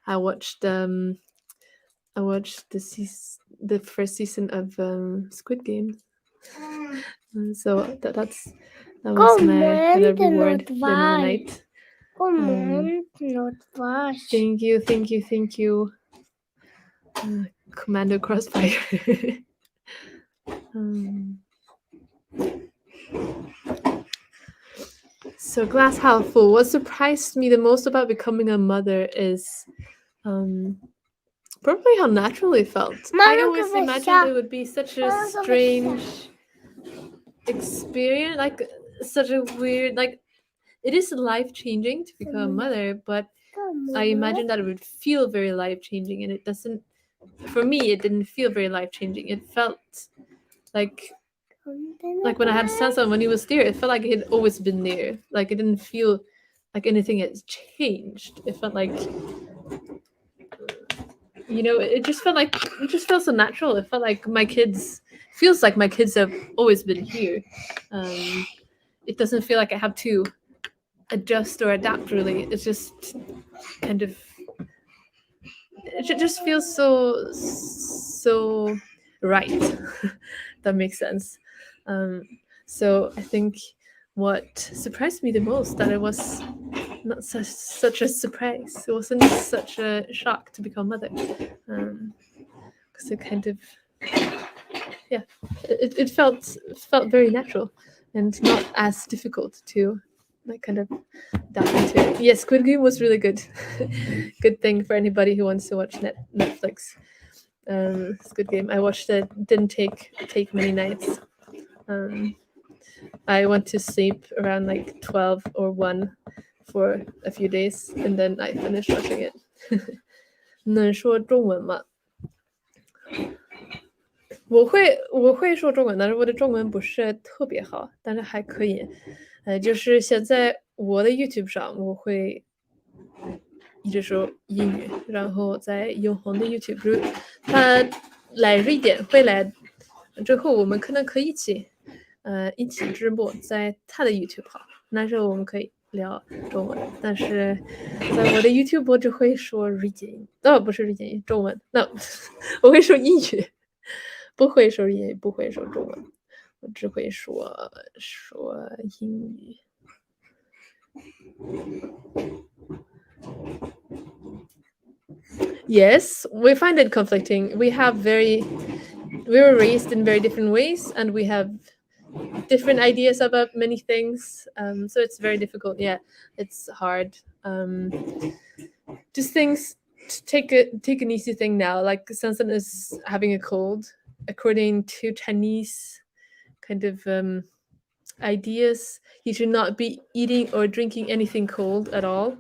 I watched the first season of Squid Game. So that was my kind of reward in the night. Thank you. Commando Crossfire. So glass half full. What surprised me the most about becoming a mother is probably how natural it felt. I always imagined it would be such a strange experience, like such a weird, like it is life-changing to become a mother, but I imagined that it would feel very life-changing, and it doesn't. For me, it didn't feel very life-changing. It felt like when I had Sansan, when he was there, it felt like it had always been there. Like it didn't feel like anything had changed. It felt like, it just felt so natural. It felt like feels like my kids have always been here. It doesn't feel like I have to adjust or adapt really. It's just kind of, it just feels so right. That makes sense. So I think what surprised me the most, that it was not such a surprise. It wasn't such a shock to become mother, because it kind of, it felt very natural and not as difficult to like kind of dive into it. Yes, Squid Game was really good. Good thing for anybody who wants to watch Netflix. Squid Game. I watched it. Didn't take many nights. I went to sleep around like 12 or 1 for a few days, and then I finished watching it. 能说中文吗？我会说中文，但是我的中文不是特别好，但是还可以。就是现在我的 YouTube 上，我会一直说英语，然后在永恒的 YouTube， 他来瑞典会来之后，我们可能可以一起直播在他的 YouTube 号，那时候我们可以聊中文，但是在我的 YouTube 我只会说瑞典语，不是瑞典语，中文，我会说英语，不会说英语，不会说中文，我只会说英语。Yes, we find it conflicting. We were raised in very different ways, and we have different ideas about many things. So it's very difficult. Yeah, it's hard. Just things to take an easy thing now. Like Sansan is having a cold. According to Chinese kind of ideas, he should not be eating or drinking anything cold at all.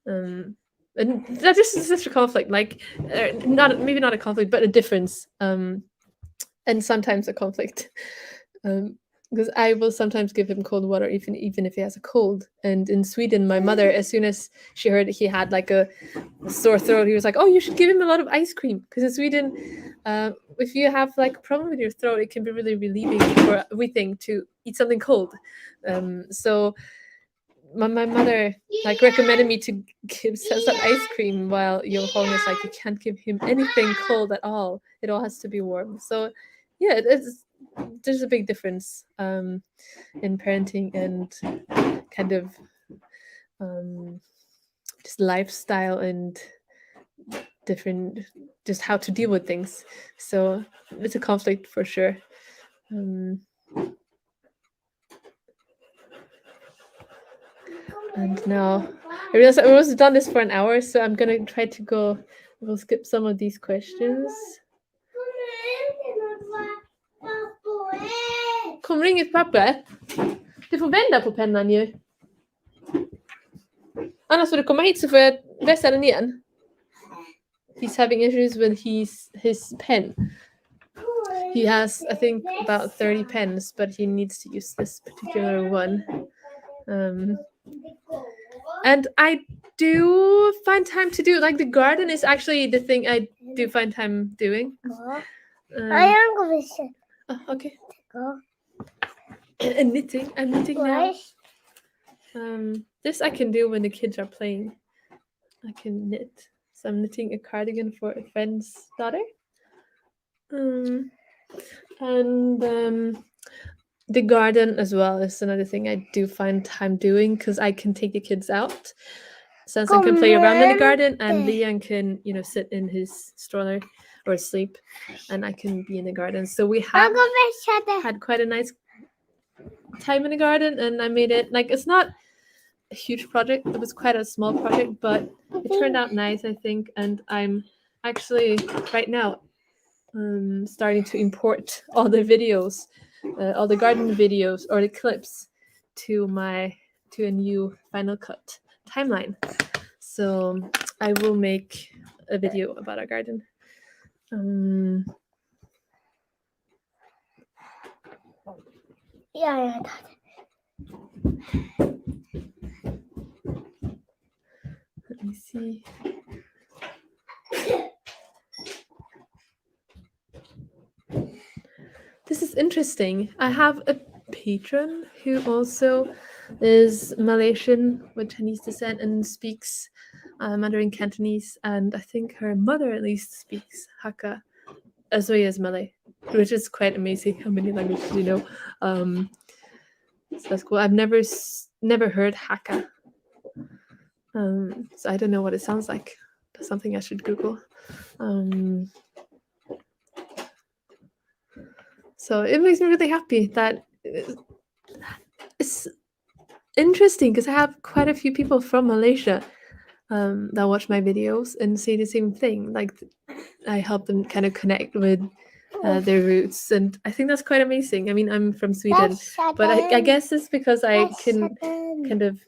And that just is such a conflict, like maybe not a conflict, but a difference, and sometimes a conflict. because I will sometimes give him cold water even if he has a cold. And in Sweden, my mother, as soon as she heard he had like a sore throat, he was like, "Oh, you should give him a lot of ice cream." Because in Sweden, if you have like a problem with your throat, it can be really relieving for everything to eat something cold. So my mother like recommended me to give Sansan ice cream, while Yonghong is like, you can't give him anything cold at all. It all has to be warm. So yeah, there's a big difference in parenting and kind of just lifestyle and different, just how to deal with things. So it's a conflict for sure. And now I realized I was done this for an hour, so I'm gonna try to go. We'll skip some of these questions. Kommer det inget papper? Du får vända på pennan ju. Annars får du komma hit så får jag vässa den igen. He's having issues with his pen. He has, I think, about 30 pens, but he needs to use this particular one. And I do find time to do, like, the garden is actually the thing I do find time doing. I am going to Oh, okay. go. And knitting. I'm knitting now. Right. This I can do when the kids are playing. I can knit. So I'm knitting a cardigan for a friend's daughter. And the garden as well is another thing I do find time doing, because I can take the kids out. Sansan can play around in the garden, and Lian can, sit in his stroller or sleep, and I can be in the garden. So we have had quite a nice time in the garden, and I made it, like, it's not a huge project. It was quite a small project, but it turned out nice, I think. And I'm actually right now starting to import all the videos, all the garden videos or the clips to a new Final Cut timeline. So I will make a video about our garden. Yeah. Let me see. This is interesting. I have a patron who also is Malaysian with Chinese descent and speaks Mandarin Cantonese, and I think her mother at least speaks Hakka as well as Malay, which is quite amazing how many languages you know. So that's cool. I've never heard Hakka, so I don't know what it sounds like. That's something I should Google. So it makes me really happy that it's interesting, because I have quite a few people from Malaysia that watch my videos and say the same thing. Like, I help them kind of connect with their roots, and I think that's quite amazing. I mean, I'm from Sweden, but I guess it's because I can kind of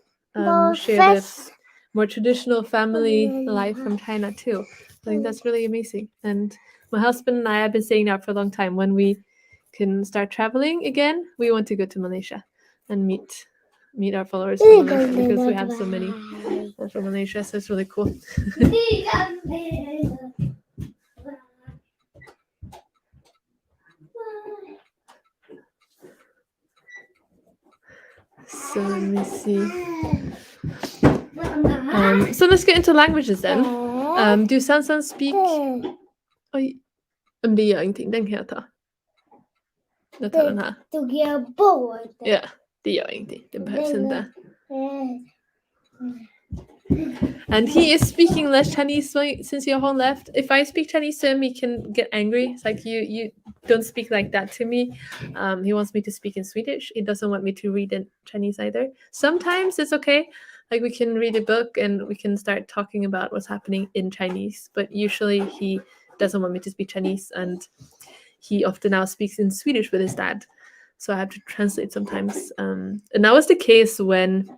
share the more traditional family life from China too. I think that's really amazing. And my husband and I have been saying that for a long time. When we can start traveling again, we want to go to Malaysia and meet our followers from Malaysia, because we have so many from Malaysia, so it's really cool. So let me see. So let's get into languages then. Do Sansan speak? Oj, men det gör ingenting. Den kan jag ta. Jag tar den här. Tog jag bort? Ja, det gör ingenting. Det behövs inte. And he is speaking less Chinese since Yong Hong left. If I speak Chinese to him, he can get angry. It's like, you don't speak like that to me. He wants me to speak in Swedish. He doesn't want me to read in Chinese either. Sometimes it's okay. Like, we can read a book and we can start talking about what's happening in Chinese. But usually he doesn't want me to speak Chinese, and he often now speaks in Swedish with his dad. So I have to translate sometimes. And that was the case when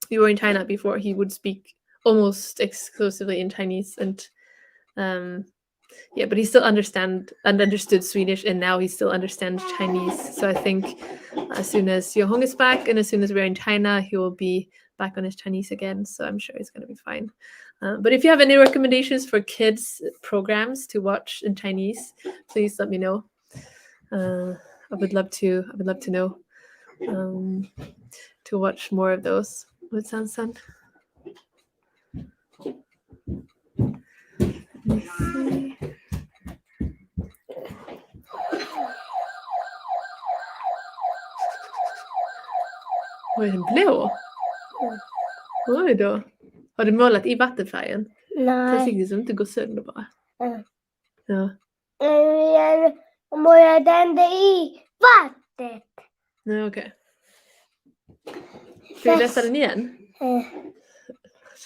we were in China before. He would speak almost exclusively in Chinese, and yeah, but he still understood Swedish, and now he still understands Chinese. So I think as soon as Yong Hong is back, and as soon as we're in China, he will be back on his Chinese again. So I'm sure he's going to be fine. But if you have any recommendations for kids programs to watch in Chinese, please let me know. I would love to know, to watch more of those with Sansan. Let me see. Vad är den blå? Oj då. Har du målat i vattenfärgen? Det Nej. ser ut som inte går sönder bara. Mm. Ja. Jag målade den i vattnet. Nej, okej. Ska vi läsa den igen?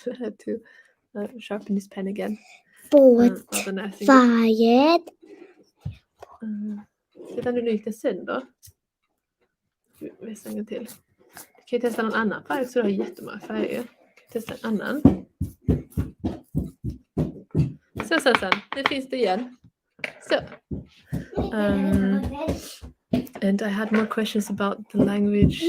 I had to sharpen his pen again. Färget. Titta nu gick det sönder. Vi läser en gång till. Du kan ju testa någon annan färg så du har jättemånga färger. Du kan testa en annan. Så. Nu finns det igen. Så. And I had more questions about the language.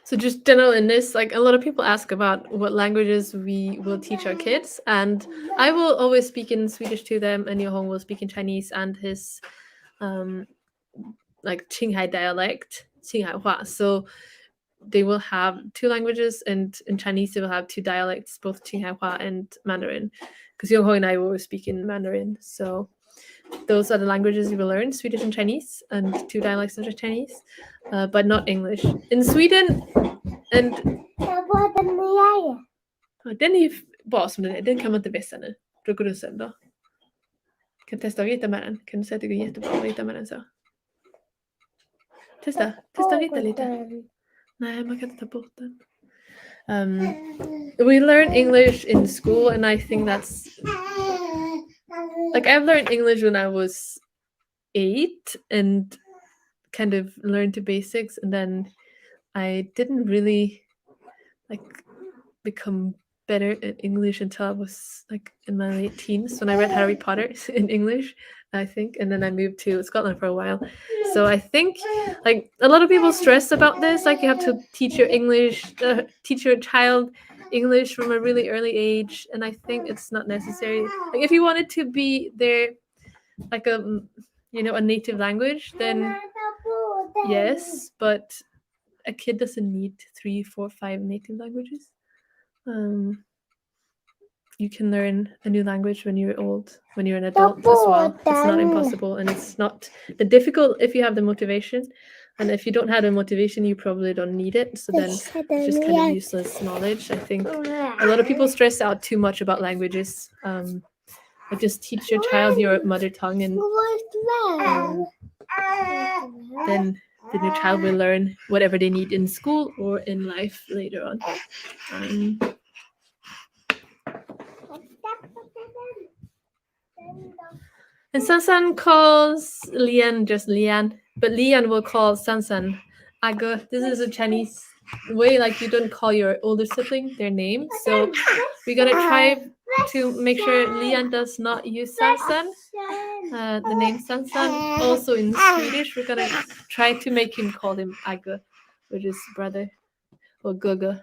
So just general in this, like a lot of people ask about what languages we will teach our kids, and I will always speak in Swedish to them, and Yonghong will speak in Chinese and his like Qinghai dialect, Qinghai Hua. So they will have two languages, and in Chinese they will have two dialects, both Qinghai Hua and Mandarin, because Yonghong and I will speak in Mandarin. So those are the languages you will learn, Swedish and Chinese, and two dialects of Chinese, but not English. In Sweden, and den är ju bra som den är. Den kan man inte vässa nu. Då går den sönder. Kan testa att rita med den. Kan du säga att det går jättebra att rita med den så? Testa att rita lite. Nej, man kan inte ta bort den. We learn English in school, and I think that's like I've learned English when I was 8 and kind of learned the basics, and then I didn't really like become better at English until I was like in my late teens when I read Harry Potter in English, I think, and then I moved to Scotland for a while. So I think like a lot of people stress about this, like you have to teach your child English from a really early age, and I think it's not necessary. Like if you want it to be their like a native language, then yes, but a kid doesn't need 3, 4, 5 native languages. You can learn a new language when you're an adult as well. It's not impossible, and it's not difficult if you have the motivation. And if you don't have the motivation, you probably don't need it. So then it's just kind of useless knowledge. I think a lot of people stress out too much about languages. But just teach your child your mother tongue, and then your child will learn whatever they need in school or in life later on. And Sansan calls Lian just Lian, but Lian will call Sansan Aga. This is a Chinese way, like you don't call your older sibling their name. So we're gonna try to make sure Lian does not use Sansan, the name Sansan. Also in Swedish, we're gonna try to make him call him Aga, which is brother, or Guga.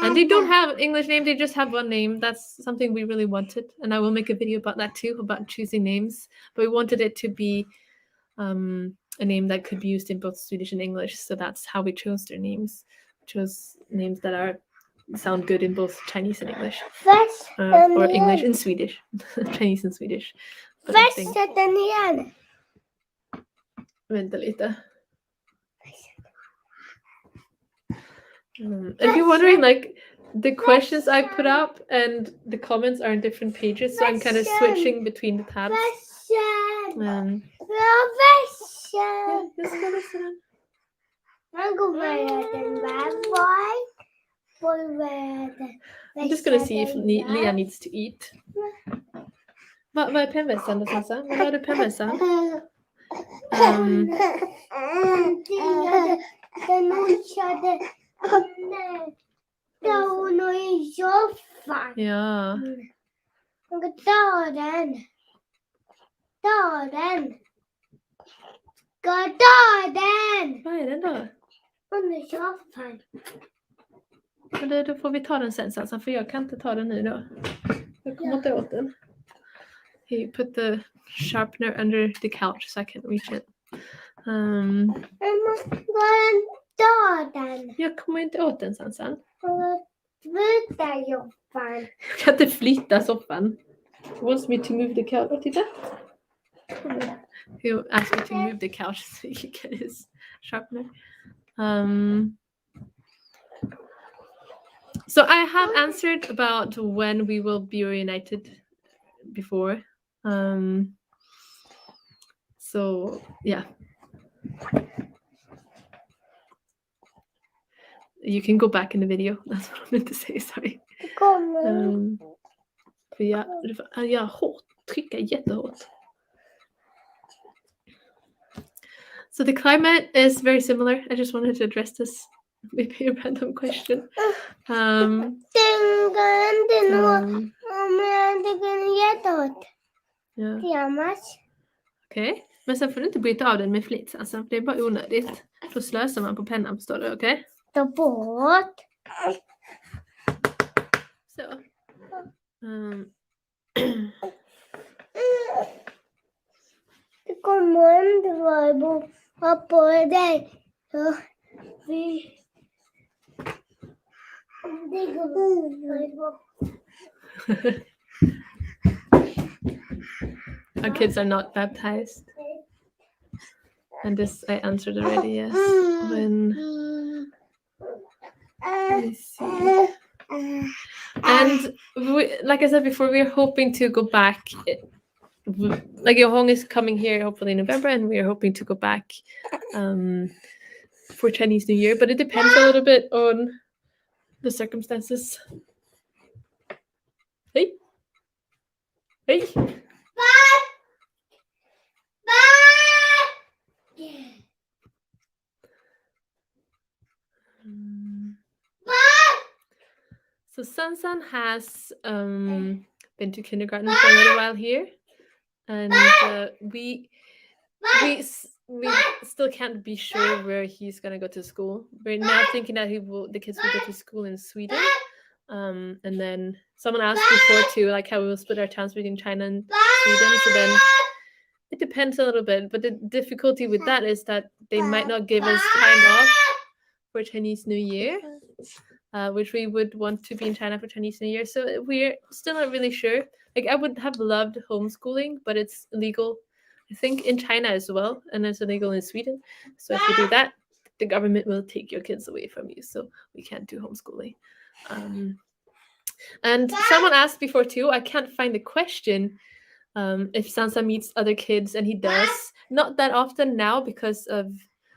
And they don't have an English name, they just have one name. That's something we really wanted, and I will make a video about that too, about choosing names. But we wanted it to be a name that could be used in both Swedish and English, so that's how we chose their names. We chose names that sound good in both Chinese and English, or English and Swedish. Chinese and Swedish. Vänta lite. If you're wondering, like the questions I put up and the comments are in different pages, so I'm kind of switching between the tabs. I'm just gonna see if Leah needs to eat. Vad är pennvässan då, Sansa? Vad har du pennvässan? hade hon i soffan. Ja. Hon kan ta den. Ta den. Ska ta den. Vad är den då? Hon i soffan. Men då får vi ta den sen, Sansan, för jag kan inte ta den nu då. Jag kommer inte åt den. He put the sharpener under the couch so I can't reach it. Jag måste ta den. Jag kommer inte åt den, Sansan. Hon flyttar soffan. Jag kan inte flytta soffan. He wants me to move the couch. Oh, titta. He asked me to move the couch so he can get his sharpener. So I have answered about when we will be reunited before. So yeah. You can go back in the video. That's what I meant to say, sorry. Kommer. För jag trycker jättehårt. So the climate is very similar. I just wanted to address this. Maybe a random question. Tänker inte om jag tycker jättehårt. Yeah. Jamas. Okej. Men sen får du inte byta av den med flit. Alltså, det är bara onödigt. Då slösar man på pennan, förstår du? Okej? Ta bort. Så. Det kommer inte vara på dig. Så vi... Det kommer vara. Our kids are not baptized. And this I answered already, yes. When... Let me see. And like I said before, we're hoping to go back. Like Yong Hong is coming here hopefully in November, and we're hoping to go back for Chinese New Year. But it depends a little bit on the circumstances. Hey, hey. So Sansan has been to kindergarten for a little while here, and we still can't be sure where he's gonna go to school. We're now thinking that the kids will go to school in Sweden, and then someone asked before too, like how we will split our time between China and Sweden. So then it depends a little bit, but the difficulty with that is that they might not give us time off for Chinese New Year. Which we would want to be in China for Chinese New Year. So we're still not really sure. Like I would have loved homeschooling, but it's illegal, I think, in China as well. And it's illegal in Sweden. So if you do that, the government will take your kids away from you. So we can't do homeschooling. And someone asked before too, I can't find the question, if Sansa meets other kids, and he does. Not that often now because of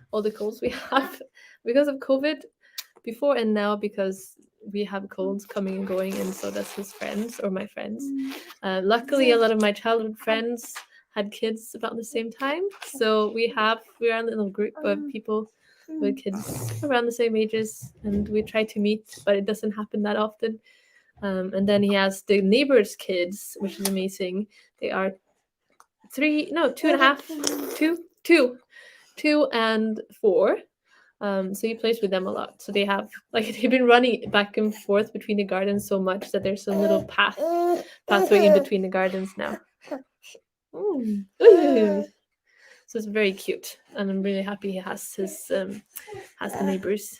all the colds we have, because of COVID. Before and now because we have colds coming and going, and so does his friends or my friends. Luckily, a lot of my childhood friends had kids about the same time, so we're a little group of people with kids around the same ages, and we try to meet, but it doesn't happen that often. And then he has the neighbors' kids, which is amazing. They are 2 and 4. So he plays with them a lot. So they've been running back and forth between the gardens so much that there's a little pathway in between the gardens now. So it's very cute, and I'm really happy he has the neighbors.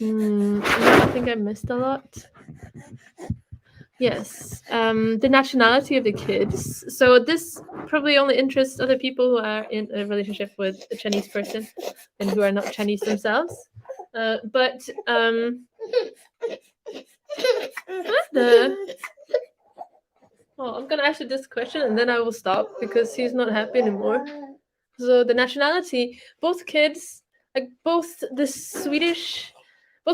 I think I missed a lot. Yes, the nationality of the kids. So this probably only interests other people who are in a relationship with a Chinese person and who are not Chinese themselves. But I'm gonna ask you this question and then I will stop because he's not happy anymore. So the nationality, both kids, like both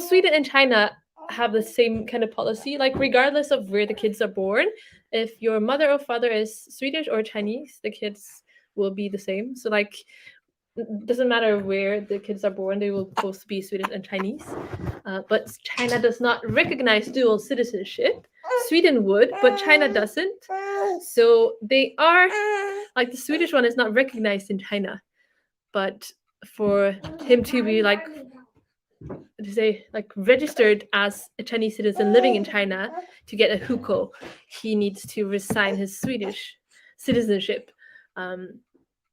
Sweden and China have the same kind of policy. Like regardless of where the kids are born, if your mother or father is Swedish or Chinese, the kids will be the same. So like it doesn't matter where the kids are born, they will both be Swedish and Chinese. But China does not recognize dual citizenship. Sweden would, but China doesn't. So they are, like the Swedish one is not recognized in China. But for him to be like, to say, like registered as a Chinese citizen living in China to get a hukou, he needs to resign his Swedish citizenship.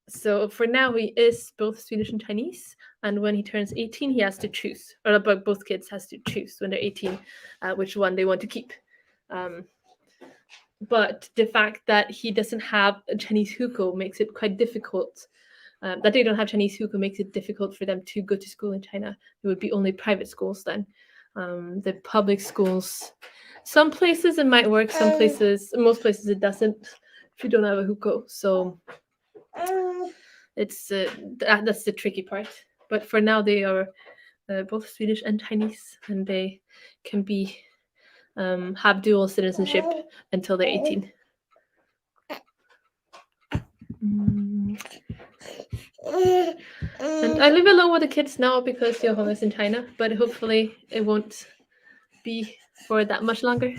So for now, he is both Swedish and Chinese. And when he turns 18, he has to choose, or both kids has to choose when they're 18, which one they want to keep. But the fact that he doesn't have a Chinese hukou makes it quite difficult. That they don't have Chinese hukou makes it difficult for them to go to school in China. It would be only private schools then. The public schools, some places it might work, some places, most places it doesn't if you don't have a hukou. So it's that's the tricky part. But for now, they are both Swedish and Chinese, and they can be have dual citizenship until they're 18. And I live alone with the kids now because Yong Hong is in China, but hopefully it won't be for that much longer.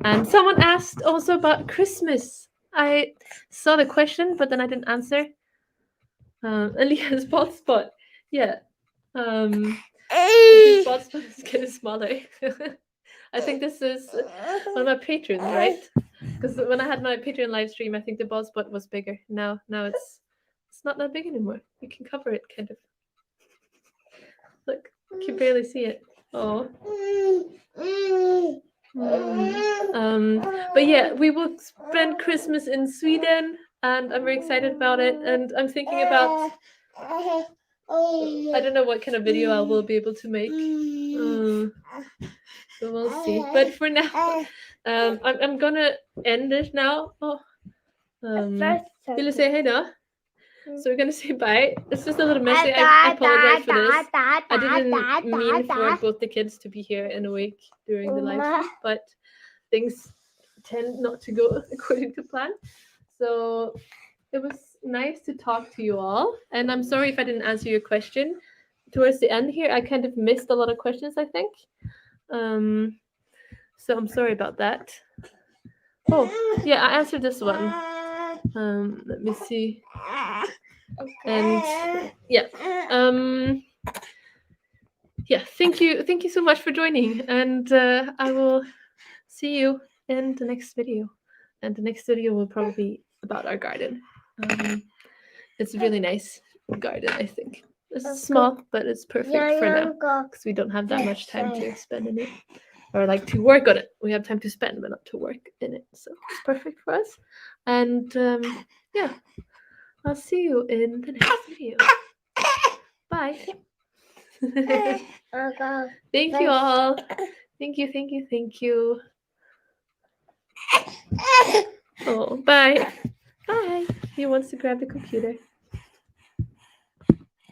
And someone asked also about Christmas. I saw the question, but then I didn't answer. Elia's bald spot. Yeah. His bald spot is getting smaller. I think this is one of my patrons, right? Because when I had my Patreon live stream, I think the bald spot was bigger. Now it's not that big anymore. You can cover it, kind of. Look, you can barely see it. Oh. But yeah, we will spend Christmas in Sweden, and I'm very excited about it. And I'm thinking about, I don't know what kind of video I will be able to make. So we'll see. But for now, I'm gonna end this now. Oh. Vill du säga hej då? So we're gonna say bye. It's just a little messy. I apologize for this. I didn't mean for both the kids to be here in a week during the live stream, but things tend not to go according to plan. So it was nice to talk to you all, and I'm sorry if I didn't answer your question. Towards the end here, I kind of missed a lot of questions, I think. So I'm sorry about that. Oh, yeah, I answered this one. Let me see. And yeah, yeah, thank you so much for joining, and I will see you in the next video. And the next video will probably be about our garden. It's a really nice garden, I think. It's small, but it's perfect for now because we don't have that much time to spend in it, or like to work on it. We have time to spend, but not to work in it. So it's perfect for us. And yeah, I'll see you in the next video. Bye. Thank you all. Thank you. Oh, bye. Bye. He wants to grab the computer.